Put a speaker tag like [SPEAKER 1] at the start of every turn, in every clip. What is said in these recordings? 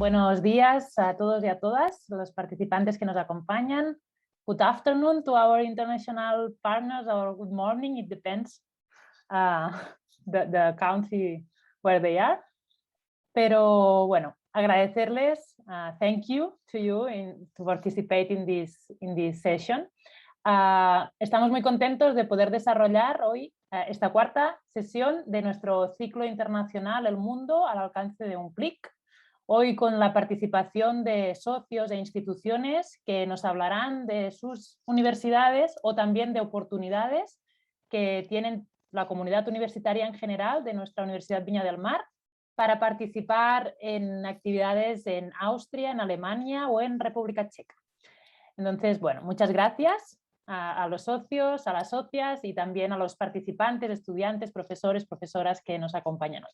[SPEAKER 1] Buenos días a todos y a todas, los participantes que nos acompañan. Good afternoon to our international partners, or good morning, it depends the country where they are. Pero bueno, agradecerles, thank you to you to participate in this session. Estamos muy contentos de poder desarrollar hoy esta cuarta sesión de nuestro ciclo internacional El Mundo al alcance de un clic. Hoy con la participación de socios e instituciones que nos hablarán de sus universidades o también de oportunidades que tienen la comunidad universitaria en general de nuestra Universidad Viña del Mar para participar en actividades en Austria, en Alemania o en República Checa. Entonces, bueno, muchas gracias a los socios, a las socias y también a los participantes, estudiantes, profesores, profesoras que nos acompañan hoy.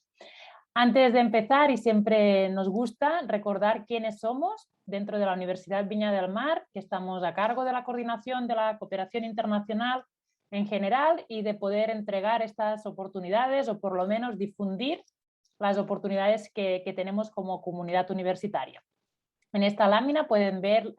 [SPEAKER 1] Antes de empezar, y siempre nos gusta recordar quiénes somos dentro de la Universidad Viña del Mar, que estamos a cargo de la coordinación de la cooperación internacional en general y de poder entregar estas oportunidades o por lo menos difundir las oportunidades que tenemos como comunidad universitaria. En esta lámina pueden ver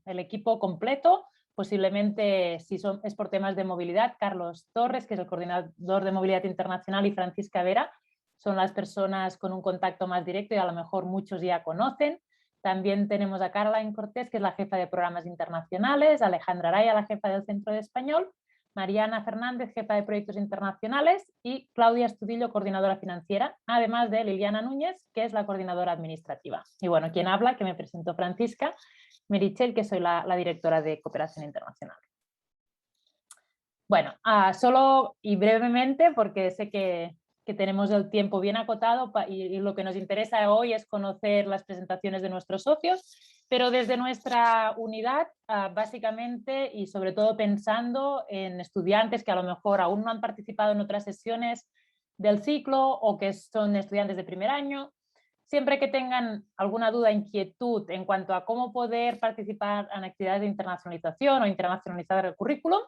[SPEAKER 1] el equipo completo, posiblemente si es por temas de movilidad, Carlos Torres, que es el coordinador de movilidad internacional, y Francisca Vera, son las personas con un contacto más directo y a lo mejor muchos ya conocen. También tenemos a Caroline Cortés, que es la jefa de programas internacionales, Alejandra Araya, la jefa del Centro de Español, Mariana Fernández, jefa de proyectos internacionales, y Claudia Estudillo, coordinadora financiera, además de Liliana Núñez, que es la coordinadora administrativa. Y bueno, quien habla, que me presento, Francisca Merichel, que soy la directora de cooperación internacional. Bueno, solo y brevemente, porque sé que tenemos el tiempo bien acotado y lo que nos interesa hoy es conocer las presentaciones de nuestros socios, pero desde nuestra unidad, básicamente y sobre todo pensando en estudiantes que a lo mejor aún no han participado en otras sesiones del ciclo o que son estudiantes de primer año, siempre que tengan alguna duda, inquietud en cuanto a cómo poder participar en actividades de internacionalización o internacionalizar el currículum,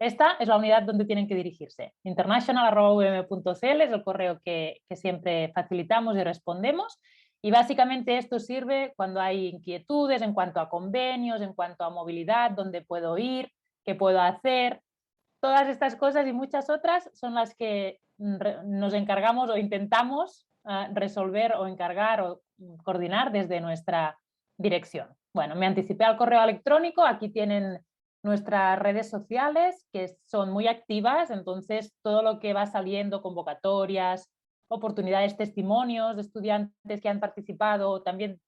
[SPEAKER 1] esta es la unidad donde tienen que dirigirse. international@um.cl es el correo que siempre facilitamos y respondemos. Y básicamente esto sirve cuando hay inquietudes en cuanto a convenios, en cuanto a movilidad, dónde puedo ir, qué puedo hacer. Todas estas cosas y muchas otras son las que nos encargamos o intentamos resolver o encargar o coordinar desde nuestra dirección. Bueno, me anticipé al correo electrónico, aquí tienen nuestras redes sociales que son muy activas, entonces todo lo que va saliendo, convocatorias, oportunidades, testimonios de estudiantes que han participado, también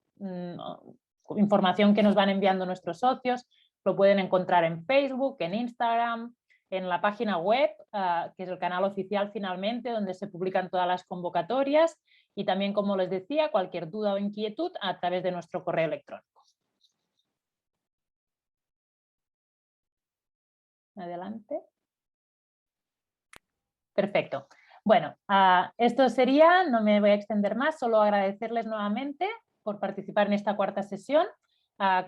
[SPEAKER 1] información que nos van enviando nuestros socios, lo pueden encontrar en Facebook, en Instagram, en la página web, que es el canal oficial finalmente, donde se publican todas las convocatorias y también, como les decía, cualquier duda o inquietud a través de nuestro correo electrónico. Adelante. Perfecto. Bueno, esto sería, no me voy a extender más, solo agradecerles nuevamente por participar en esta cuarta sesión.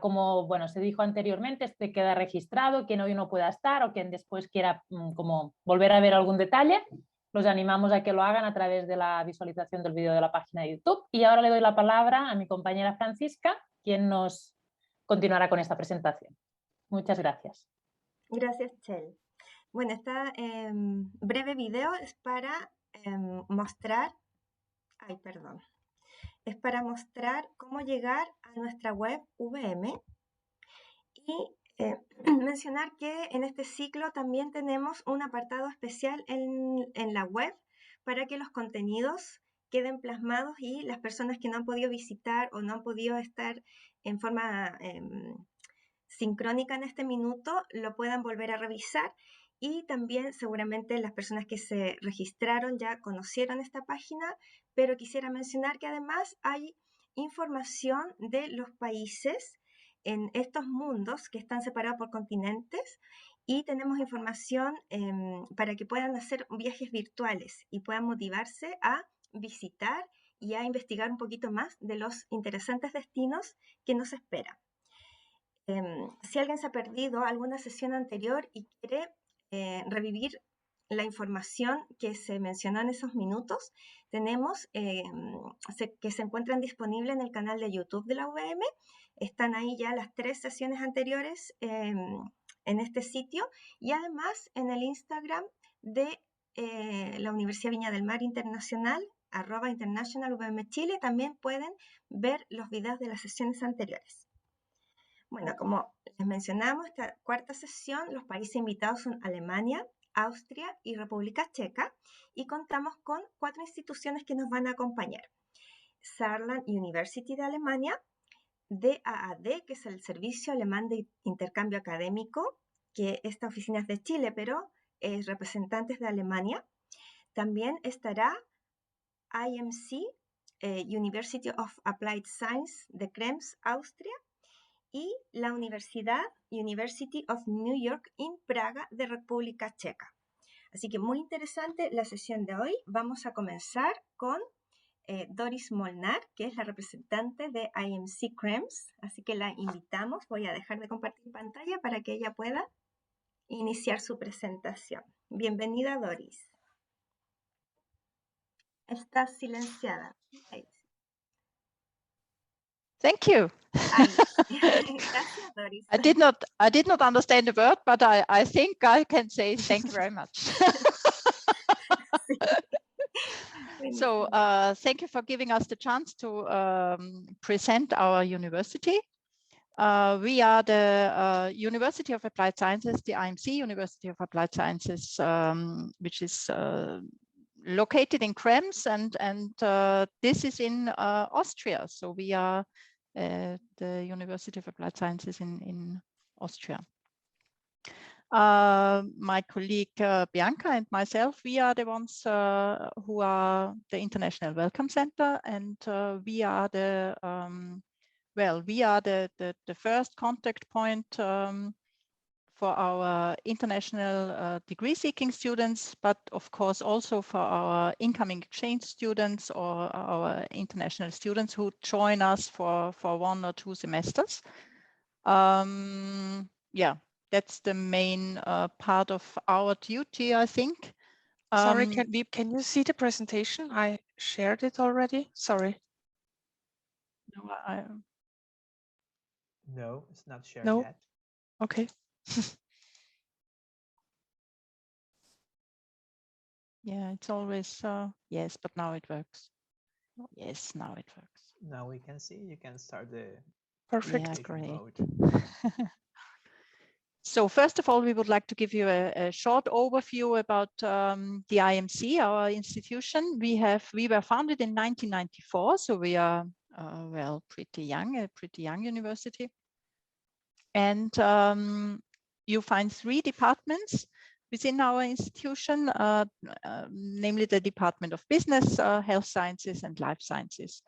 [SPEAKER 1] Como bueno, se dijo anteriormente, este queda registrado, quien hoy no pueda estar o quien después quiera como volver a ver algún detalle, los animamos a que lo hagan a través de la visualización del vídeo de la página de YouTube. Y ahora le doy la palabra a mi compañera Francisca, quien nos continuará con esta presentación. Muchas gracias.
[SPEAKER 2] Gracias, Chel. Bueno, este breve video es para mostrar, es para mostrar cómo llegar a nuestra web VM y mencionar que en este ciclo también tenemos un apartado especial en la web para que los contenidos queden plasmados y las personas que no han podido visitar o no han podido estar en forma sincrónica en este minuto lo puedan volver a revisar. Y también seguramente las personas que se registraron ya conocieron esta página, pero quisiera mencionar que además hay información de los países en estos mundos que están separados por continentes y tenemos información para que puedan hacer viajes virtuales y puedan motivarse a visitar y a investigar un poquito más de los interesantes destinos que nos esperan. Si alguien se ha perdido alguna sesión anterior y quiere revivir la información que se mencionó en esos minutos, tenemos que se encuentran disponibles en el canal de YouTube de la UVM. Están ahí ya las 3 sesiones anteriores en este sitio, y además en el Instagram de la Universidad Viña del Mar Internacional, @internationaluvmchile, también pueden ver los videos de las sesiones anteriores. Bueno, como les mencionamos, esta cuarta sesión, los países invitados son Alemania, Austria y República Checa, y contamos con 4 instituciones que nos van a acompañar. Saarland University de Alemania, DAAD, que es el Servicio Alemán de Intercambio Académico, que esta oficina es de Chile, pero es representantes de Alemania. También estará IMC, University of Applied Science de Krems, Austria, y la University of New York in Praga de República Checa. Así que muy interesante la sesión de hoy. Vamos a comenzar con Doris Molnar, que es la representante de IMC Krems, así que la invitamos. Voy a dejar de compartir pantalla para que ella pueda iniciar su presentación. Bienvenida, Doris. Estás silenciada.
[SPEAKER 3] Thank you.
[SPEAKER 2] Gracias, Doris.
[SPEAKER 3] I did not understand the word, but I think I can say thank you very much. So thank you for giving us the chance to present our university. We are the University of Applied Sciences, the IMC University of Applied Sciences, which is located in Krems, and this is in Austria. So we are the University of Applied Sciences in Austria. My colleague Bianca and myself, we are the ones who are the International Welcome Center, and we are the the first contact point for our international degree-seeking students, but of course also for our incoming exchange students or our international students who join us for 1 or 2 semesters. Yeah, that's the main part of our duty, I think.
[SPEAKER 4] Sorry, can you see the presentation? I shared it already. Sorry.
[SPEAKER 5] No, it's not shared
[SPEAKER 4] no?
[SPEAKER 5] yet.
[SPEAKER 4] Okay.
[SPEAKER 3] Yeah, it's always yes, but now it works. Yes, now it works.
[SPEAKER 5] Now we can see. You can start the
[SPEAKER 4] Perfect.
[SPEAKER 3] Yeah,
[SPEAKER 5] presentation
[SPEAKER 3] great.
[SPEAKER 5] mode.
[SPEAKER 3] So first of all, we would like to give you a short overview about the IMC, our institution. We were founded in 1994, so we are well, pretty young university. And you find 3 departments within our institution, namely the Department of Business, Health Sciences, and Life Sciences.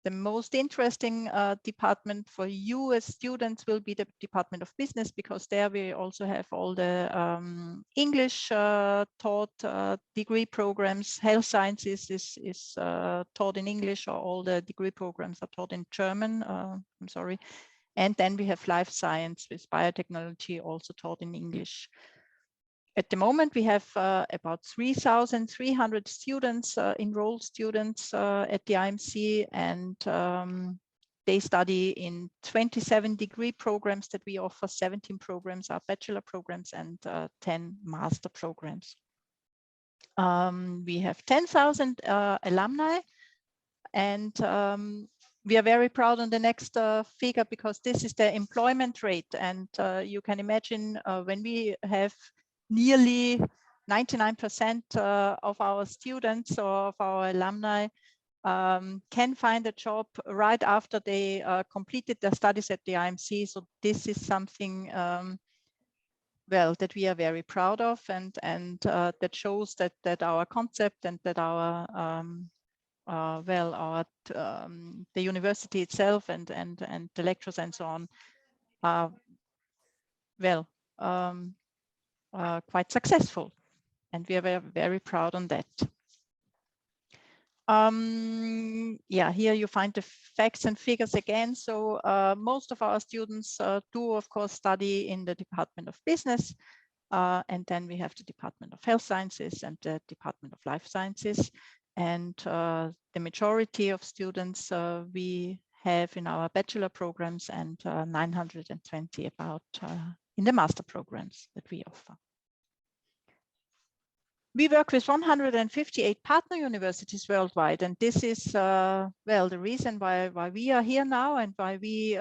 [SPEAKER 3] The most interesting department for you as students will be the Department of Business, because there we also have all the English taught degree programs. Health Sciences is taught in English, or all the degree programs are taught in German. I'm sorry. And then we have Life Science with biotechnology also taught in English. At the moment, we have about 3,300 students, enrolled students at the IMC, and they study in 27 degree programs that we offer. 17 programs are bachelor programs and 10 master programs. We have 10,000 alumni, and we are very proud on the next figure, because this is the employment rate. And you can imagine when we have nearly 99% of our students or of our alumni can find a job right after they completed their studies at the IMC. So this is something well, that we are very proud of, and that shows that our concept and that our the university itself and the lectures and so on are quite successful, and we are very, very proud on that. Yeah, here you find the facts and figures again. So most of our students do, of course, study in the Department of Business. And then we have the Department of Health Sciences and the Department of Life Sciences. And the majority of students we have in our bachelor programs, and 920 about in the master programs that we offer. We work with 158 partner universities worldwide, and this is well, the reason why we are here now and why we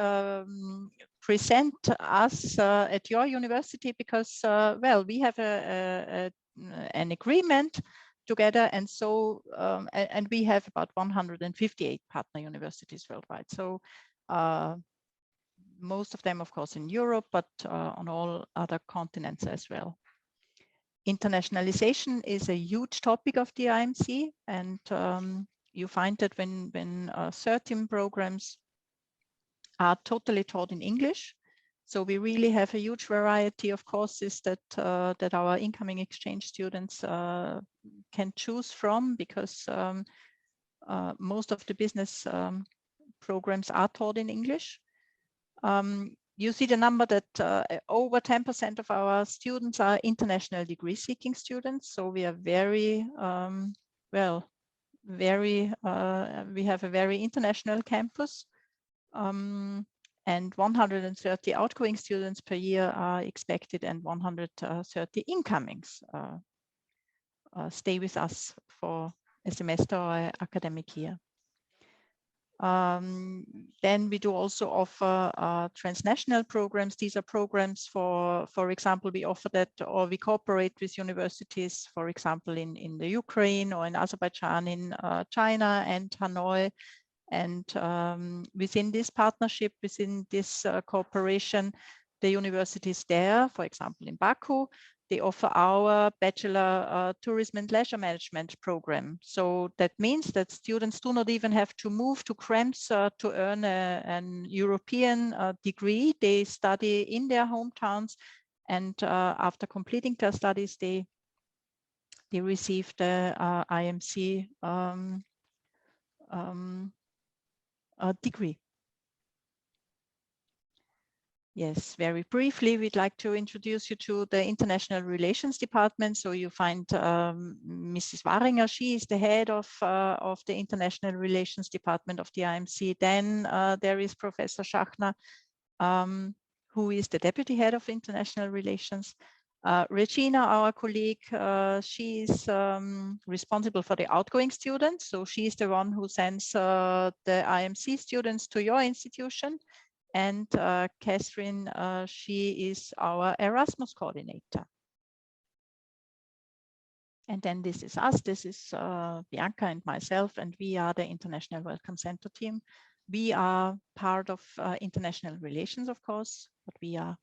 [SPEAKER 3] present us at your university, because well, we have an agreement together, and so and we have about 158 partner universities worldwide. So most of them, of course, in Europe, but on all other continents as well. Internationalization is a huge topic of the IMC, and you find that when certain programs are totally taught in English. So we really have a huge variety of courses that that our incoming exchange students can choose from, because most of the business programs are taught in English. You see the number that over 10% of our students are international degree-seeking students. So we are very, well, very, we have a very international campus. And 130 outgoing students per year are expected, and 130 incomings stay with us for a semester or an academic year. Then we do also offer transnational programs. These are programs for example, we offer that, or we cooperate with universities, for example, in the Ukraine or in Azerbaijan, in China and Hanoi. And within this partnership, within this cooperation, the universities there, for example, in Baku, they offer our bachelor tourism and leisure management program. So that means that students do not even have to move to Krems to earn an European degree. They study in their hometowns, and after completing their studies, they receive the IMC degree. Yes, very briefly, we'd like to introduce you to the International Relations Department. So you find Mrs. Waringer, she is the head of the International Relations Department of the IMC. Then there is Professor Schachner, who is the deputy head of international relations. Regina, our colleague, she is responsible for the outgoing students. So she is the one who sends the IMC students to your institution. And Catherine, she is our Erasmus coordinator. And then this is us. This is Bianca and myself, and we are the International Welcome Center team. We are part of international relations, of course, but we are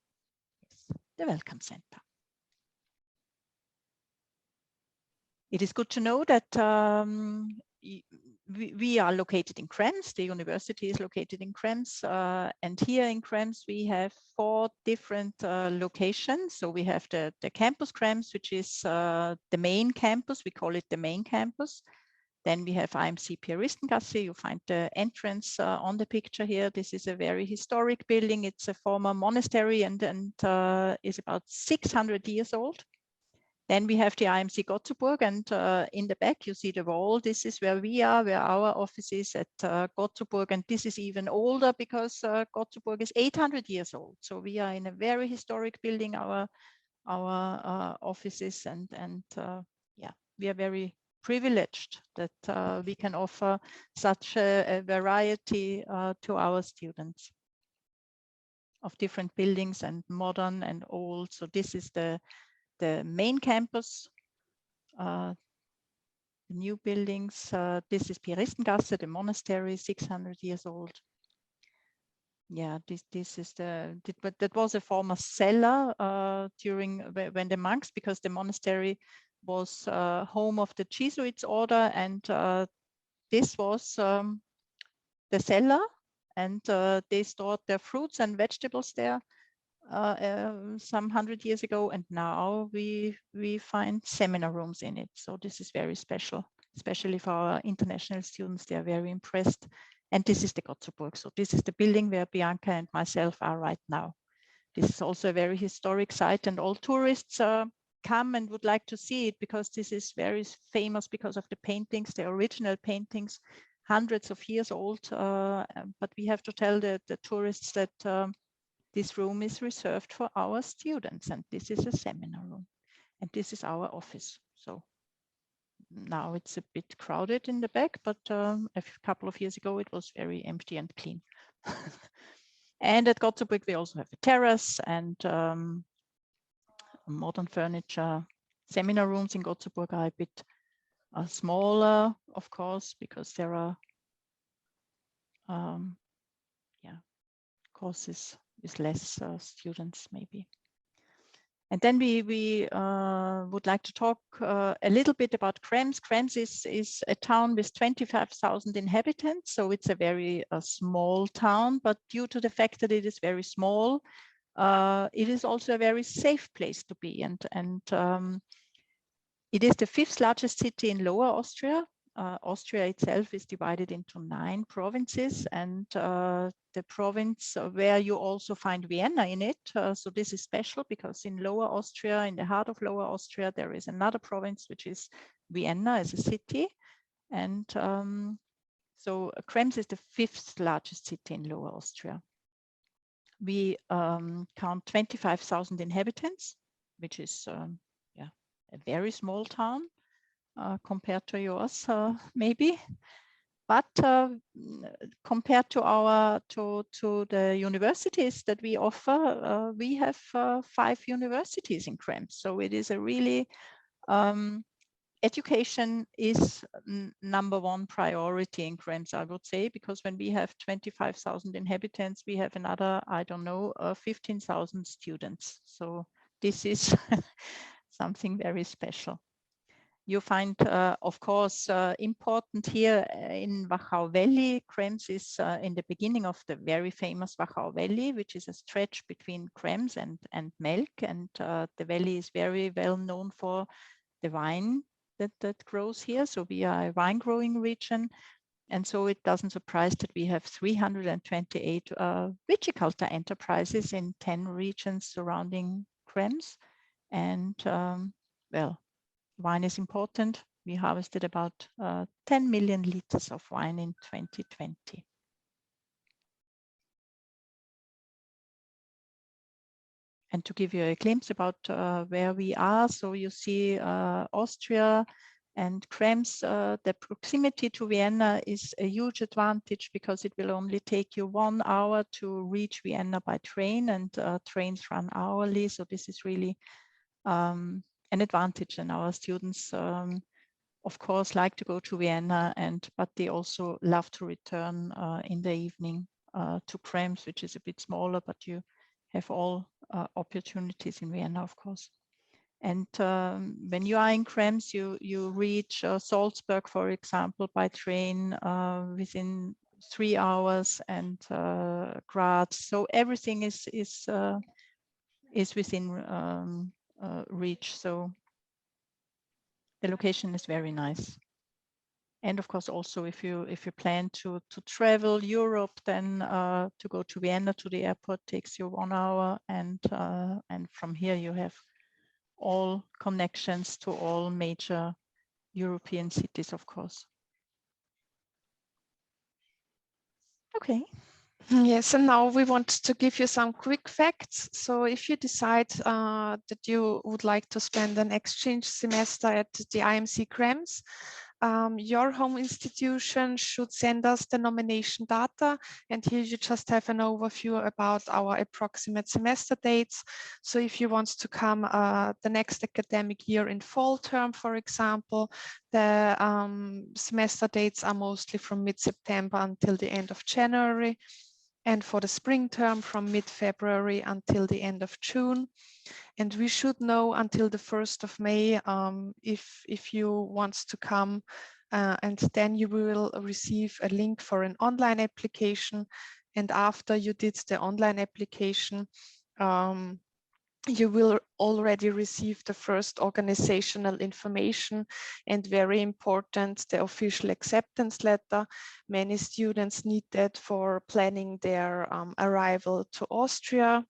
[SPEAKER 3] the Welcome Center. It is good to know that we are located in Krems. The university is located in Krems, and here in Krems we have 4 different locations. So we have the campus Krems, which is the main campus. We call it the main campus. Then we have IMC Pieristengasse. You find the entrance on the picture here. This is a very historic building. It's a former monastery and is about 600 years old. Then we have the IMC Gothenburg, and in the back you see the wall. This is where we are, where our office is at Gothenburg, and this is even older because Gothenburg is 800 years old. So we are in a very historic building, our offices, and yeah, we are very privileged that we can offer such a variety to our students of different buildings, and modern and old. So this is the main campus, the new buildings. This is Pieristengasse, the monastery, 600 years old. Yeah, this is that was a former cellar during when the monks, because the monastery was home of the Jesuits order, and this was the cellar, and they stored their fruits and vegetables there some 100 years ago, and now we find seminar rooms in it. So this is very special, especially for our international students. They are very impressed. And this is the Gothenburg. So this is the building where Bianca and myself are right now. this is also a very historic site, and all tourists come and would like to see it because this is very famous because of the paintings, the original paintings, hundreds of years old. But we have to tell the tourists that this room is reserved for our students, and this is a seminar room, and this is our office. So now it's a bit crowded in the back, but a couple of years ago it was very empty and clean. And at Gothenburg we also have a terrace and modern furniture. Seminar rooms in Gothenburg are a bit smaller, of course, because there are courses with less students maybe. And then we would like to talk a little bit about Krems. Krems is a town with 25,000 inhabitants, so it's a very small town, but due to the fact that it is very small, it is also a very safe place to be. And it is the 5th largest city in Lower Austria. Austria itself is divided into 9 provinces, and the province where you also find Vienna in it. So this is special because in Lower Austria, in the heart of Lower Austria, there is another province which is Vienna as a city. And so Krems is the 5th largest city in Lower Austria. We count 25,000 inhabitants, which is a very small town. Compared to yours, maybe, but compared to the universities that we offer, we have 5 universities in Krems. So it is a really education is #1 priority in Krems, I would say, because when we have 25,000 inhabitants, we have another, I don't know, 15,000 students. So this is something very special. You find, of course, important here in Wachau Valley. Krems is in the beginning of the very famous Wachau Valley, which is a stretch between Krems and Melk. And the valley is very well known for the wine that grows here. So we are a wine growing region. And so it doesn't surprise that we have 328 viticulture enterprises in 10 regions surrounding Krems. And well, wine is important. We harvested about 10 million liters of wine in 2020. And to give you a glimpse about where we are, so you see Austria and Krems, the proximity to Vienna is a huge advantage because it will only take you 1 hour to reach Vienna by train, and trains run hourly. So this is really an advantage, and our students of course like to go to Vienna, but they also love to return in the evening to Krems, which is a bit smaller, but you have all opportunities in Vienna, of course. And when you are in Krems, you reach Salzburg, for example, by train within 3 hours, and Graz. So everything is within reach. So the location is very nice. And of course, also if you plan to travel Europe, then to go to Vienna to the airport takes you 1 hour, and from here you have all connections to all major European cities, of course. Okay.
[SPEAKER 4] Yes, and now we want to give you some quick facts. So if you decide that you would like to spend an exchange semester at the IMC Krems, your home institution should send us the nomination data, and here you just have an overview about our approximate semester dates. So if you want to come the next academic year in fall term, for example, the semester dates are mostly from mid-September until the end of January, and for the spring term from mid-February until the end of June. And we should know until the 1st of May if you want to come, and then you will receive a link for an online application. And after you did the online application, you will already receive the first organizational information, and very important, the official acceptance letter. Many students need that for planning their arrival to Austria.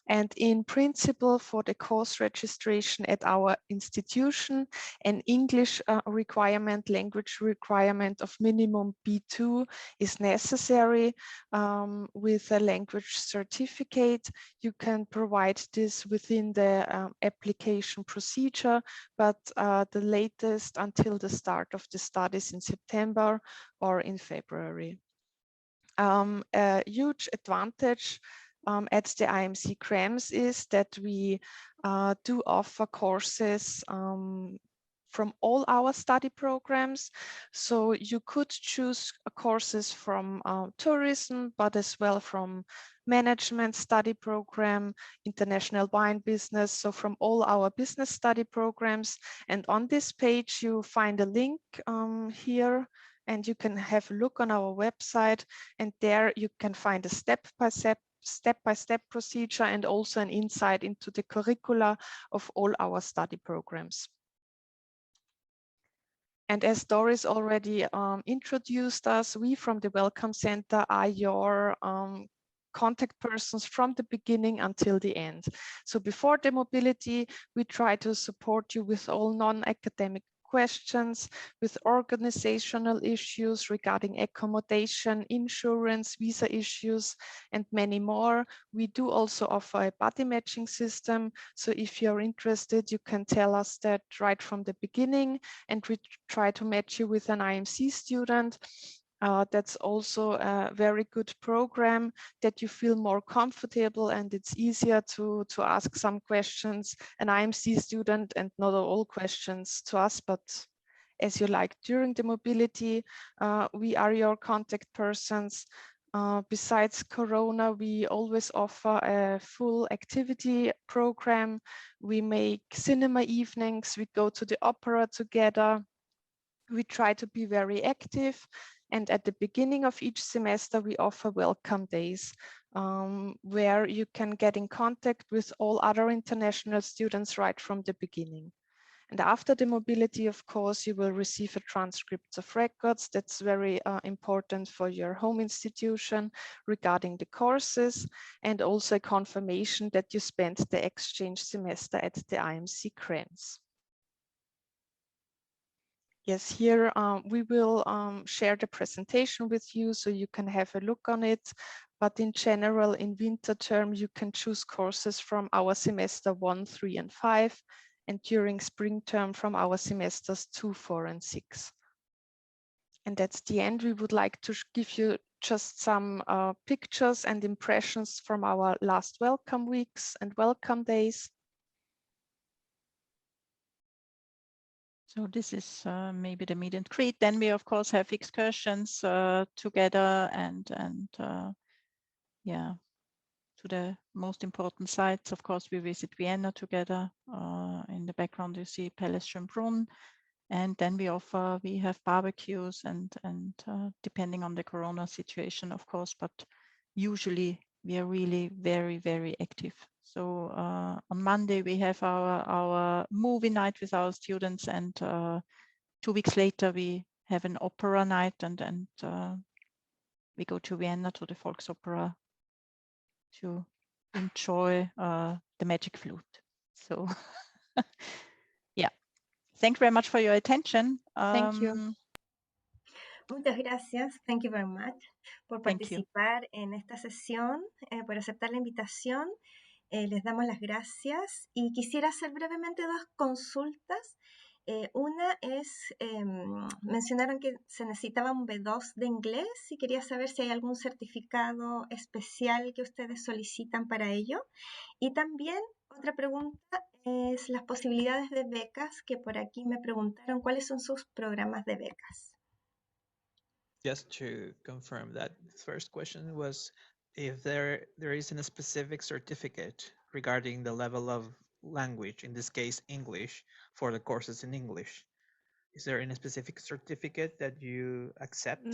[SPEAKER 4] And in principle, for the course registration at our institution, an English requirement, language requirement of minimum B2 is necessary. With a language certificate, you can provide this within the application procedure, but the latest until the start of the studies in September or in February. A huge advantage at the IMC CREMS is that we do offer courses from all our study programs. So you could choose courses from tourism, but as well from management study program, international wine business. So from all our business study programs. And on this page, you find a link here, and you can have a look on our website, and there you can find a step-by-step procedure and also an insight into the curricula of all our study programs. And as Doris already introduced us, we from the Welcome Center are your contact persons from the beginning until the end. So before the mobility, we try to support you with all non-academic questions, with organizational issues regarding accommodation, insurance, visa issues, and many more. We do also offer a buddy matching system. So if you're interested, you can tell us that right from the beginning, and we try to match you with an IMC student. That's also a very good program that you feel more comfortable, and it's easier to ask some questions an IMC student and not all questions to us, but as you like during the mobility. We are your contact persons. Besides Corona, we always offer a full activity program. We make cinema evenings, we go to the opera together. We try to be very active. And at the beginning of each semester, we offer welcome days where you can get in contact with all other international students right from the beginning. And after the mobility, of course, you will receive a transcript of records. That's very important for your home institution regarding the courses, and also a confirmation that you spent the exchange semester at the IMC CREMS. Yes, here we will share the presentation with you so you can have a look on it. But in general, in winter term, you can choose courses from our semester 1, 3, and 5, and during spring term from our semesters 2, 4, and 6. And at the end, we would like to give you just some pictures and impressions from our last welcome weeks and welcome days.
[SPEAKER 3] So this is maybe the meet and greet. Then we of course have excursions together, and yeah, to the most important sites. Of course, we visit Vienna together. In the background you see Palace Schönbrunn, and then we have barbecues and depending on the Corona situation, of course, but usually we are really very, very active. So on Monday we have our movie night with our students, and 2 weeks later we have an opera night, and we go to Vienna to the Volksopera to enjoy the magic flute. So yeah, thank you very much for your attention.
[SPEAKER 4] Thank you.
[SPEAKER 2] Muchas gracias. Thank you very much por participar en esta sesión, por aceptar la invitación. Les damos las gracias y quisiera hacer brevemente 2 consultas. Una es, mencionaron que se necesitaba un B2 de inglés y quería saber si hay algún certificado especial que ustedes solicitan para ello. Y también otra pregunta es las posibilidades de becas, que por aquí me preguntaron cuáles son sus programas de becas.
[SPEAKER 5] Just to confirm that, the first question was if there isn't a specific certificate regarding the level of language, in this case English, for the courses in English. Is there any specific certificate that you accept?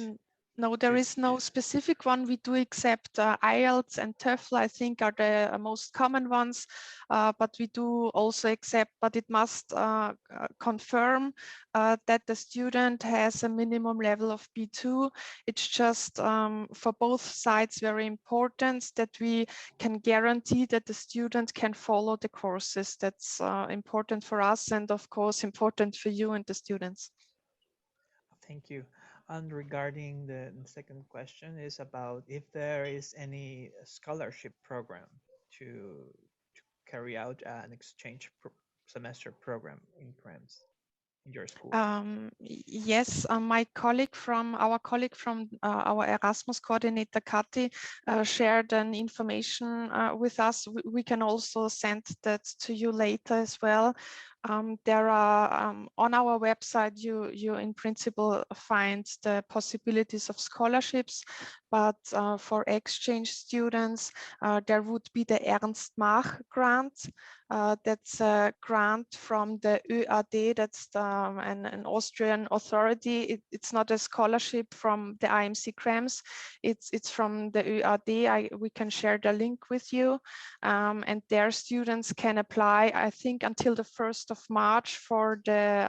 [SPEAKER 4] No, there is no specific one we do, except IELTS and TOEFL, I think, are the most common ones, but we do also accept, but it must confirm that the student has a minimum level of B2. It's just for both sides very important that we can guarantee that the student can follow the courses. That's important for us, and of course important for you and the students.
[SPEAKER 5] Thank you. And regarding the second question is about if there is any scholarship program to carry out an exchange semester program in CREMS in your school.
[SPEAKER 4] Yes, our colleague from our Erasmus coordinator, Kati, shared an information with us. We can also send that to you later as well. There are on our website, you in principle find the possibilities of scholarships, but for exchange students, there would be the Ernst Mach grant. That's a grant from the ÖAD, that's an Austrian authority. It's not a scholarship from the IMC CREMS, it's from the ÖAD. We can share the link with you, and their students can apply, I think, until the 1st of March for the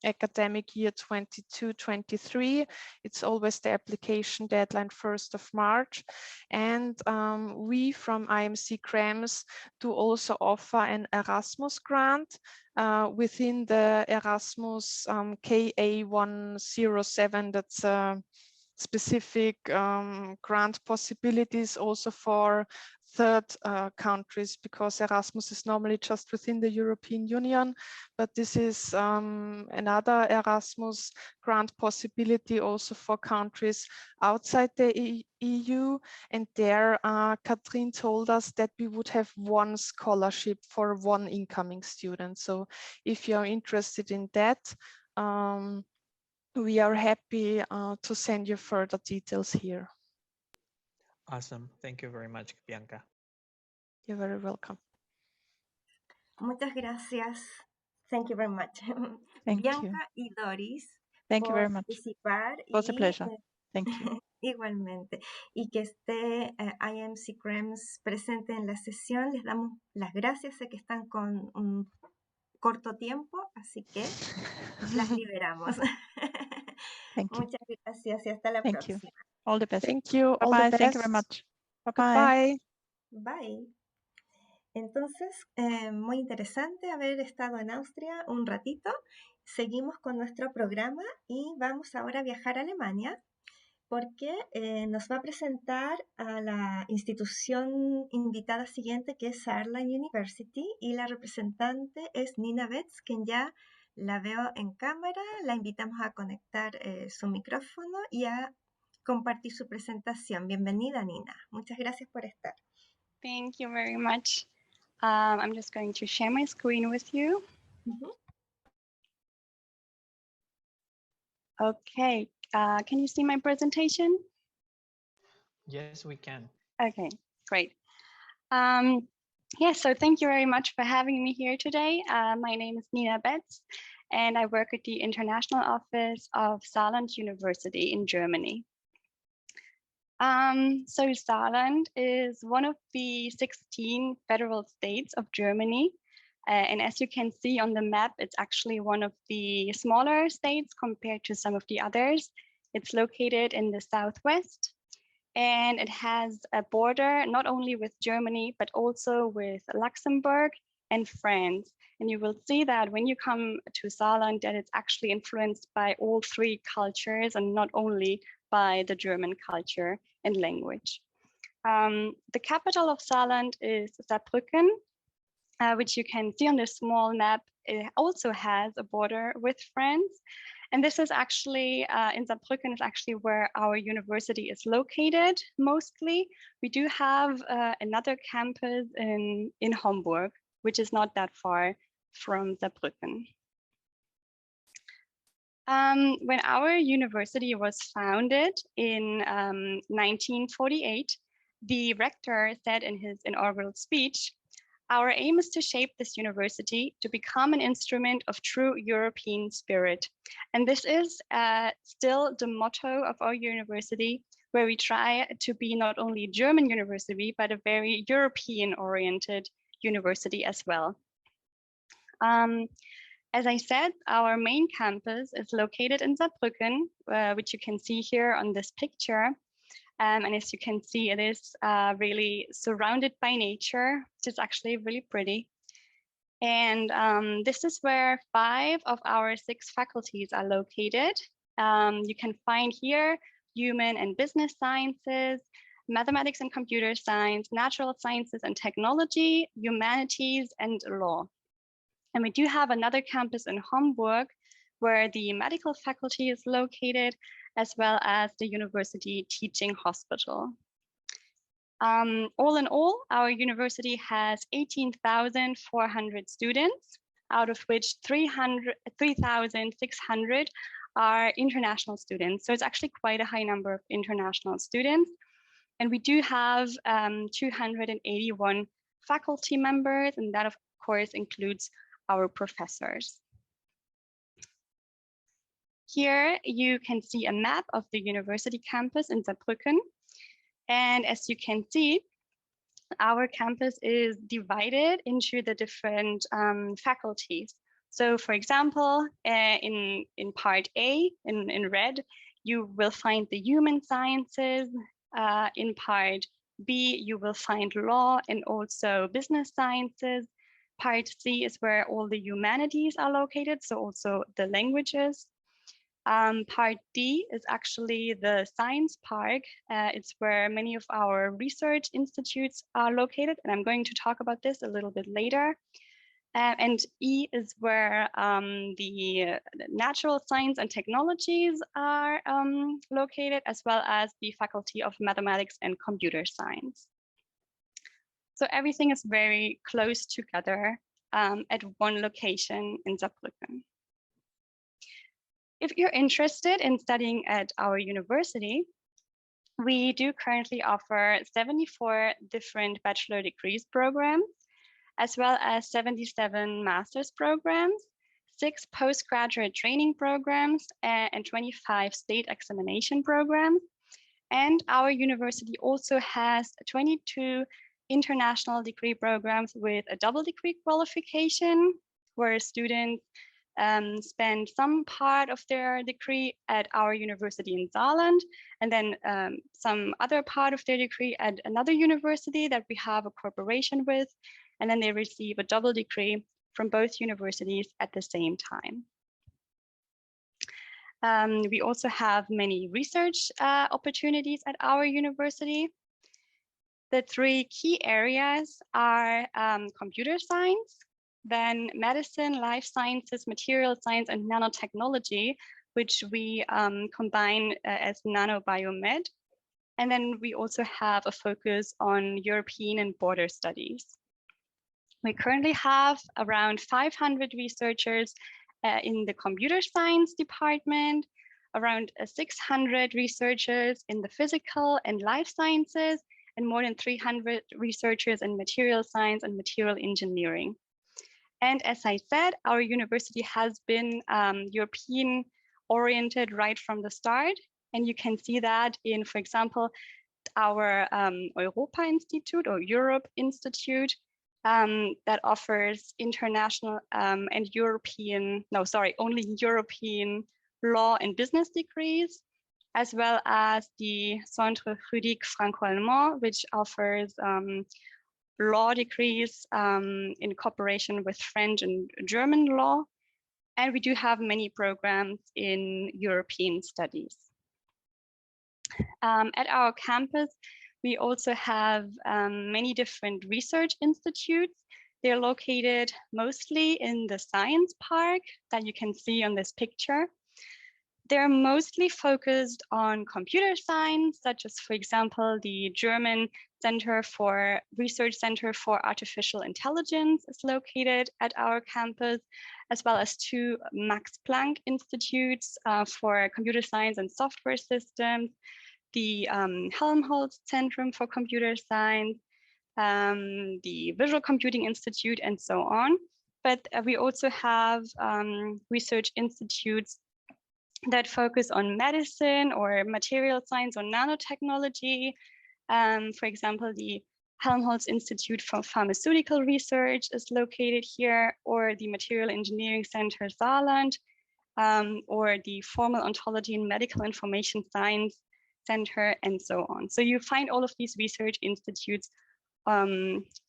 [SPEAKER 4] academic year 22-23. It's always the application deadline 1st of March. And we from IMC CREMS do also offer an Erasmus grant within the Erasmus KA107. That's specific grant possibilities also for third countries, because Erasmus is normally just within the European Union, but this is another Erasmus grant possibility also for countries outside the EU. And there, Katrin told us that we would have one scholarship for one incoming student. So if you're interested in that, we are happy to send you further details here.
[SPEAKER 5] Awesome. Thank you very much, Bianca.
[SPEAKER 4] You're very welcome.
[SPEAKER 2] Muchas gracias. Thank you very much.
[SPEAKER 3] Thank
[SPEAKER 2] Bianca
[SPEAKER 3] you.
[SPEAKER 2] y Doris.
[SPEAKER 3] Thank you very much.
[SPEAKER 2] Participar.
[SPEAKER 3] It was a pleasure. Thank you.
[SPEAKER 2] Igualmente. Y que esté IMC CREMS presente en la sesión. Les damos las gracias. Sé que están con un corto tiempo, así que las liberamos.
[SPEAKER 3] Thank you.
[SPEAKER 2] Muchas gracias y hasta la próxima.
[SPEAKER 3] You. All the best.
[SPEAKER 4] Thank you.
[SPEAKER 3] Bye
[SPEAKER 4] All
[SPEAKER 3] bye.
[SPEAKER 4] the best.
[SPEAKER 3] Thank you very much. Bye
[SPEAKER 4] bye.
[SPEAKER 2] Bye. Entonces, muy interesante haber estado en Austria un ratito. Seguimos con nuestro programa y vamos ahora a viajar a Alemania, porque nos va a presentar a la institución invitada siguiente, que es Saarland University, y la representante es Nina Betz, quien ya la veo en cámara. La invitamos a conectar su micrófono y a compartir su presentación. Bienvenida, Nina. Muchas gracias por estar.
[SPEAKER 6] Thank you very much. I'm just going to share my screen with you. Okay, can you see my presentation?
[SPEAKER 5] Yes, we can.
[SPEAKER 6] Okay, great. Yeah, so thank you very much for having me here today. My name is Nina Betz, and I work at the International Office of Saarland University in Germany. So Saarland is one of the 16 federal states of Germany. And as you can see on the map, it's actually one of the smaller states compared to some of the others. It's located in the southwest, and it has a border not only with Germany, but also with Luxembourg and France. And you will see that when you come to Saarland, that it's actually influenced by all three cultures and not only by the German culture and language. The capital of Saarland is Saarbrücken, which you can see on the small map. It also has a border with France. And this is actually, in Saarbrücken is actually where our university is located mostly. We do have another campus in Hamburg, which is not that far from Saarbrücken. When our university was founded in 1948, the rector said in his inaugural speech, Our aim is to shape this university to become an instrument of true European spirit. And this is still the motto of our university, where we try to be not only a German university, but a very European-oriented university as well. As I said, our main campus is located in Saarbrücken, which you can see here on this picture. And as you can see, it is really surrounded by nature, which is actually really pretty. And this is where 5 of our 6 faculties are located. You can find here human and business sciences, mathematics and computer science, natural sciences and technology, humanities, and law. And we do have another campus in Hamburg, where the medical faculty is located, as well as the university teaching hospital. All in all, our university has 18,400 students, out of which 3,600 are international students. So it's actually quite a high number of international students. And we do have 281 faculty members, and that of course includes our professors. Here you can see a map of the university campus in Saarbrücken. And as you can see, our campus is divided into the different faculties. So for example, in part A, in red, you will find the human sciences. In part B, you will find law and also business sciences. Part C is where all the humanities are located, so also the languages. Part D is actually the science park. It's where many of our research institutes are located, and I'm going to talk about this a little bit later. And E is where the natural science and technologies are located, as well as the Faculty of Mathematics and Computer Science. So everything is very close together at one location in Saarbrücken. If you're interested in studying at our university, we do currently offer 74 different bachelor degrees programs, as well as 77 master's programs, 6 postgraduate training programs, and 25 state examination programs. And our university also has 22 international degree programs with a double degree qualification, where students spend some part of their degree at our university in Saarland, and then some other part of their degree at another university that we have a cooperation with, and then they receive a double degree from both universities at the same time. We also have many research opportunities at our university. The 3 key areas are computer science, then medicine, life sciences, material science, and nanotechnology, which we combine as nanobiomed. And then we also have a focus on European and border studies. We currently have around 500 researchers in the computer science department, around 600 researchers in the physical and life sciences, and more than 300 researchers in material science and material engineering. And as I said, our university has been European oriented right from the start. And you can see that in, for example, our Europa Institute or Europe Institute that offers international and European, no, sorry, only European law and business degrees, as well as the Centre Juridique Franco-Allemand, which offers law degrees in cooperation with French and German law. And we do have many programs in European studies. At our campus, we also have many different research institutes. They're located mostly in the science park that you can see on this picture. They're mostly focused on computer science, such as, for example, the German Research Center for Artificial Intelligence is located at our campus, as well as 2 Max Planck Institutes for Computer Science and Software Systems, the Helmholtz Centrum for Computer Science, the Visual Computing Institute, and so on. But we also have research institutes that focus on medicine or material science or nanotechnology. For example, the Helmholtz Institute for Pharmaceutical Research is located here, or the Material Engineering Center Saarland, or the Formal Ontology and Medical Information Science Center, and so on. So you find all of these research institutes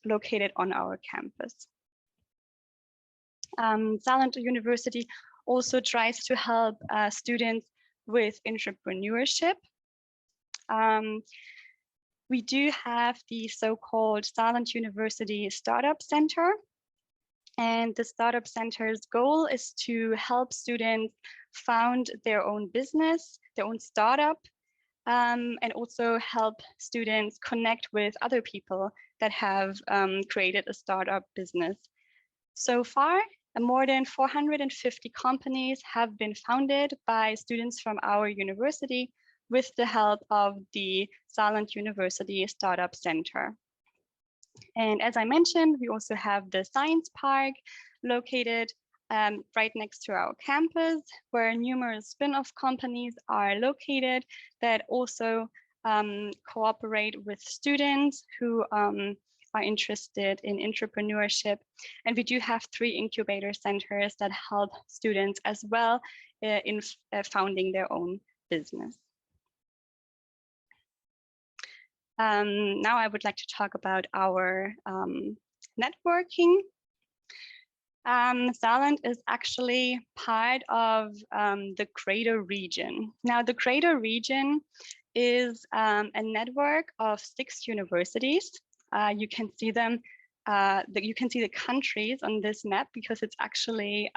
[SPEAKER 6] located on our campus. Saarland University also tries to help students with entrepreneurship. We do have the so-called Saarland University Startup Center. And the Startup Center's goal is to help students found their own business, their own startup, and also help students connect with other people that have created a startup business. So far, more than 450 companies have been founded by students from our university with the help of the Saarland University Startup Center. And as I mentioned, we also have the Science Park located right next to our campus, where numerous spin-off companies are located that also cooperate with students who are interested in entrepreneurship. And we do have 3 incubator centers that help students as well in founding their own business. Now I would like to talk about our networking. Saarland is actually part of the Greater Region. Now, the Greater Region is a network of 6 universities. You can see them. You can see the countries on this map because it's actually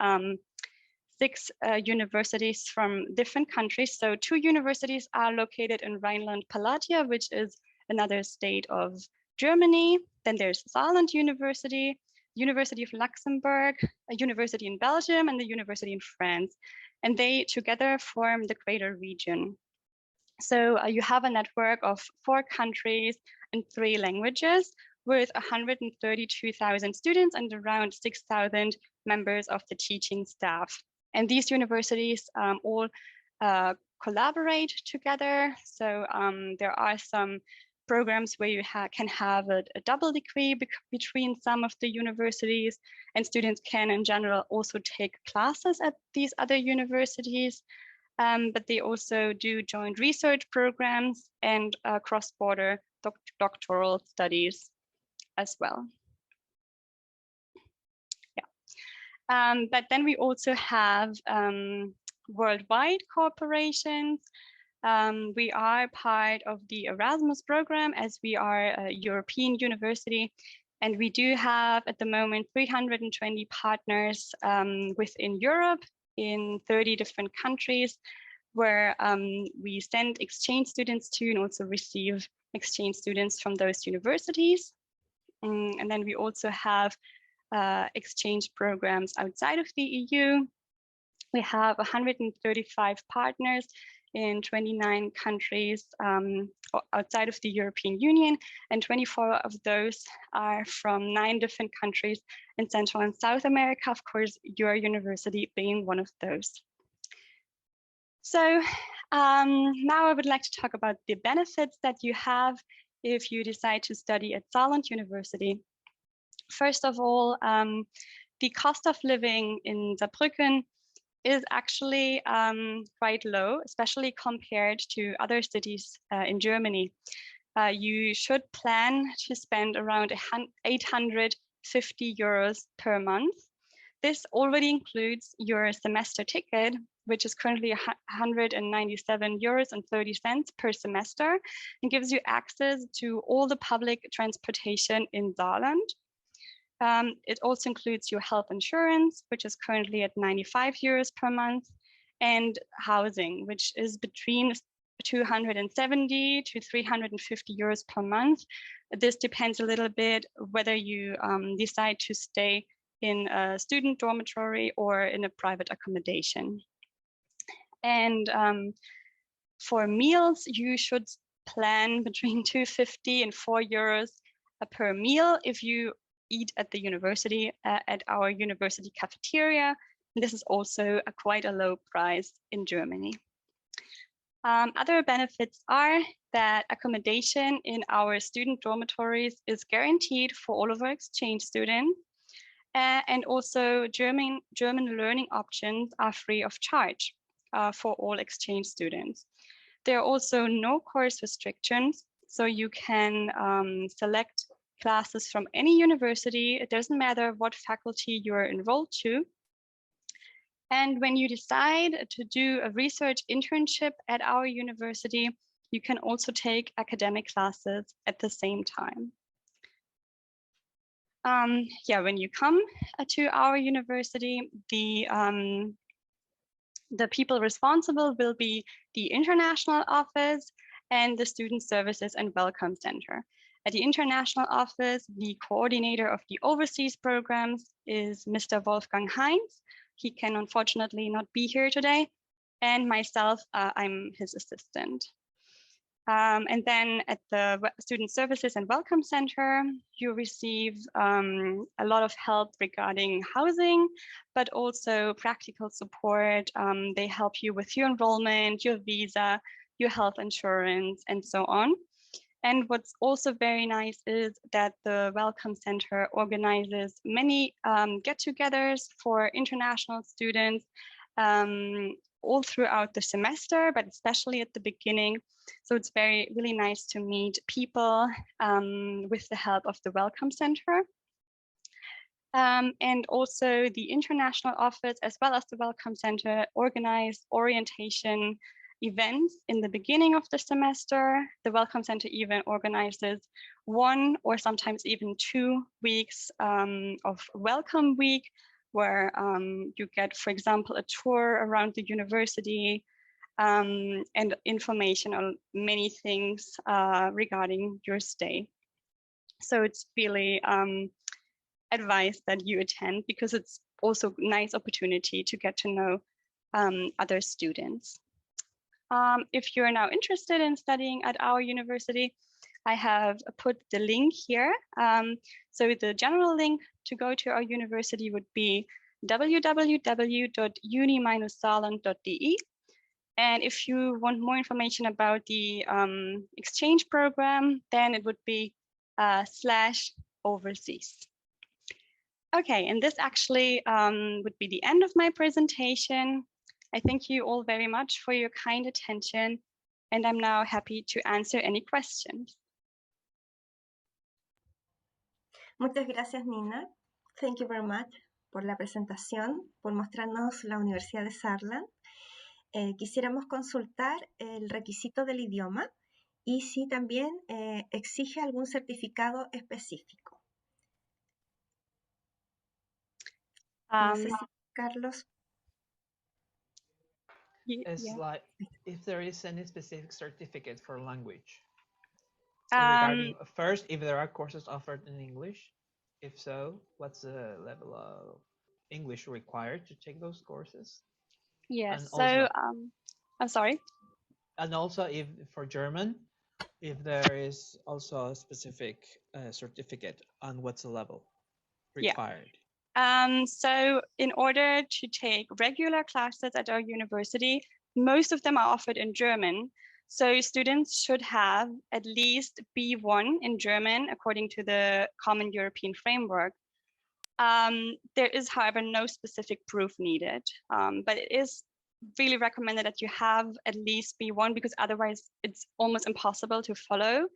[SPEAKER 6] 6 universities from different countries. So 2 universities are located in Rhineland-Palatinate, which is another state of Germany. Then there's Saarland University, University of Luxembourg, a university in Belgium, and the university in France. And they together form the Greater Region. So you have a network of 4 countries and 3 languages with 132,000 students and around 6,000 members of the teaching staff. And these universities all collaborate together. So there are some programs where you can have a double degree between some of the universities, and students can in general also take classes at these other universities, but they also do joint research programs and cross-border doctoral studies as well. Yeah, but then we also have worldwide corporations. We are part of the Erasmus program, as we are a European university, and we do have at the moment 320 partners within Europe in 30 different countries, where we send exchange students to and also receive exchange students from those universities. And then we also have exchange programs outside of the EU. We have 135 partners in 29 countries outside of the European Union, and 24 of those are from 9 different countries in Central and South America, of course, your university being one of those. So now I would like to talk about the benefits that you have if you decide to study at Saarland University. First of all, the cost of living in Saarbrücken is actually quite low, especially compared to other cities in Germany. You should plan to spend around 850 euros per month. This already includes your semester ticket, which is currently 197 euros and 30 cents per semester, and gives you access to all the public transportation in Saarland. It also includes your health insurance, which is currently at 95 euros per month, and housing, which is between 270 to 350 euros per month. This depends a little bit whether you decide to stay in a student dormitory or in a private accommodation. And for meals, you should plan between 250 and 4 euros per meal if you eat at the university, at our university cafeteria. And this is also quite a low price in Germany. Other benefits are that accommodation in our student dormitories is guaranteed for all of our exchange students. And also German learning options are free of charge for all exchange students. There are also no course restrictions, so you can select classes from any university. It doesn't matter what faculty you're enrolled to. And when you decide to do a research internship at our university, you can also take academic classes at the same time. When you come to our university, the people responsible will be the international office and the student services and welcome center. At the international office, the coordinator of the overseas programs is Mr. Wolfgang Heinz. He can unfortunately not be here today, and myself, I'm his assistant. And then at the Student Services and Welcome Center, you receive a lot of help regarding housing, but also practical support. They help you with your enrollment, your visa, your health insurance, and so on. And what's also very nice is that the Welcome Center organizes many get-togethers for international students all throughout the semester, but especially at the beginning. So it's really nice to meet people with the help of the Welcome Center. And also the international office, as well as the Welcome Center, organize orientation events in the beginning of the semester. The Welcome Center even organizes 1 or sometimes even 2 weeks of Welcome Week, where you get, for example, a tour around the university and information on many things regarding your stay. So it's really advised that you attend, because it's also a nice opportunity to get to know other students. If you're now interested in studying at our university, I have put the link here. So the general link to go to our university would be www.uni-saarland.de. And if you want more information about the exchange program, then it would be /overseas. Okay, and this actually would be the end of my presentation. I thank you all very much for your kind attention, and I'm now happy to answer any questions.
[SPEAKER 2] Muchas gracias, Nina. Thank you very much por la presentación, por mostrarnos la Universidad de Saarland. Quisiéramos consultar el requisito del idioma y si también exige algún certificado específico. No sé si Carlos.
[SPEAKER 5] It's like if there is any specific certificate for language. So regarding first, if there are courses offered in English, if so, what's the level of English required to take those courses?
[SPEAKER 6] Yes.
[SPEAKER 5] And
[SPEAKER 6] so
[SPEAKER 5] also,
[SPEAKER 6] I'm sorry.
[SPEAKER 5] And also, if for German, if there is also a specific certificate on what's the level required.
[SPEAKER 6] So in order to take regular classes at our university, most of them are offered in German. So students should have at least B1 in German, according to the Common European Framework. There is, however, no specific proof needed, but it is really recommended that you have at least B1, because otherwise it's almost impossible to follow.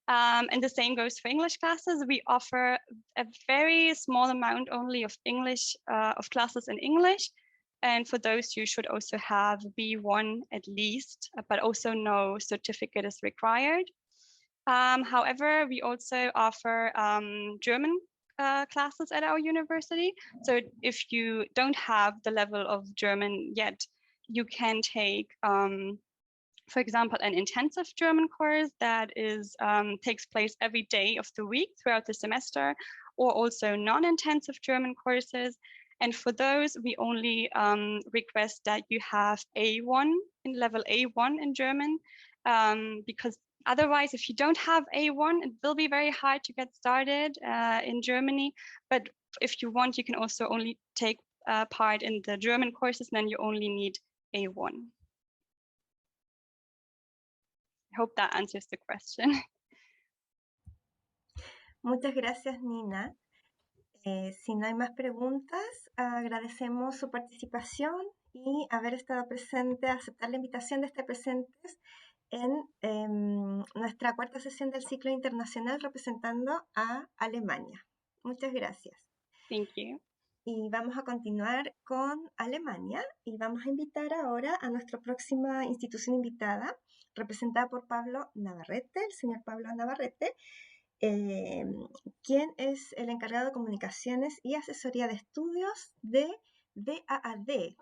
[SPEAKER 6] And the same goes for English classes. We offer a very small amount only of English, of classes in English. And for those, you should also have B1 at least, but also no certificate is required. However, we also offer German classes at our university. So if you don't have the level of German yet, you can take for example, an intensive German course that takes place every day of the week throughout the semester, or also non-intensive German courses. And for those, we only request that you have A1 in level A1 in German, because Otherwise, if you don't have A1, it will be very hard to get started in Germany. But if you want, you can also only take part in the German courses, and then you only need A1. I hope that answers the question.
[SPEAKER 2] Muchas gracias, Nina. Si no hay más preguntas, agradecemos su participación y haber estado presente, aceptar la invitación de estar presentes en nuestra cuarta sesión del Ciclo Internacional representando a Alemania. Muchas gracias.
[SPEAKER 6] Thank you.
[SPEAKER 2] Y vamos a continuar con Alemania y vamos a invitar ahora a nuestra próxima institución invitada, representada por Pablo Navarrete, el señor Pablo Navarrete, quien es el encargado de comunicaciones y asesoría de estudios de DAAD,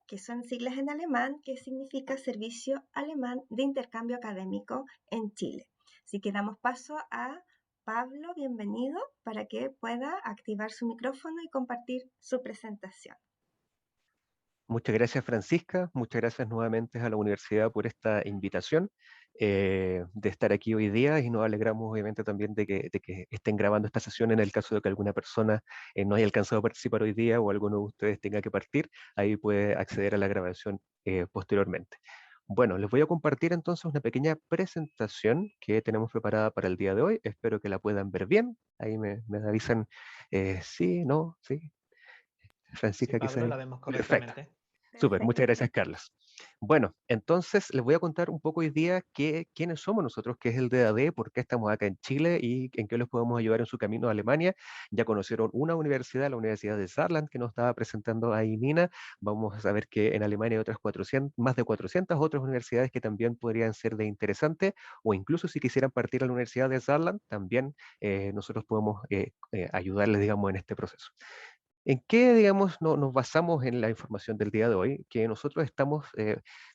[SPEAKER 2] que son siglas en alemán, que significa Servicio Alemán de Intercambio Académico en Chile. Así que damos paso a Pablo, bienvenido, para que pueda activar su micrófono y compartir su presentación.
[SPEAKER 7] Muchas gracias, Francisca. Muchas gracias nuevamente a la universidad por esta invitación de estar aquí hoy día, y nos alegramos obviamente también de que estén grabando esta sesión en el caso de que alguna persona no haya alcanzado a participar hoy día o alguno de ustedes tenga que partir. Ahí puede acceder a la grabación posteriormente. Bueno, les voy a compartir entonces una pequeña presentación que tenemos preparada para el día de hoy. Espero que la puedan ver bien. Ahí me avisan sí, no, sí. Francisca,
[SPEAKER 5] Sí, Pablo,
[SPEAKER 7] quizás.
[SPEAKER 5] la vemos
[SPEAKER 7] Perfecto.
[SPEAKER 5] correctamente.
[SPEAKER 7] Súper, muchas gracias, Carlos. Bueno, entonces les voy a contar un poco hoy día quiénes somos nosotros, qué es el DAD, por qué estamos acá en Chile y en qué les podemos ayudar en su camino a Alemania. Ya conocieron una universidad, la Universidad de Saarland, que nos estaba presentando ahí Nina. Vamos a saber que en Alemania hay otras 400, más de 400 otras universidades que también podrían ser de interesante, o incluso si quisieran partir a la Universidad de Saarland, también nosotros podemos ayudarles, digamos, en este proceso. ¿En qué, digamos, nos basamos en la información del día de hoy? Que nosotros estamos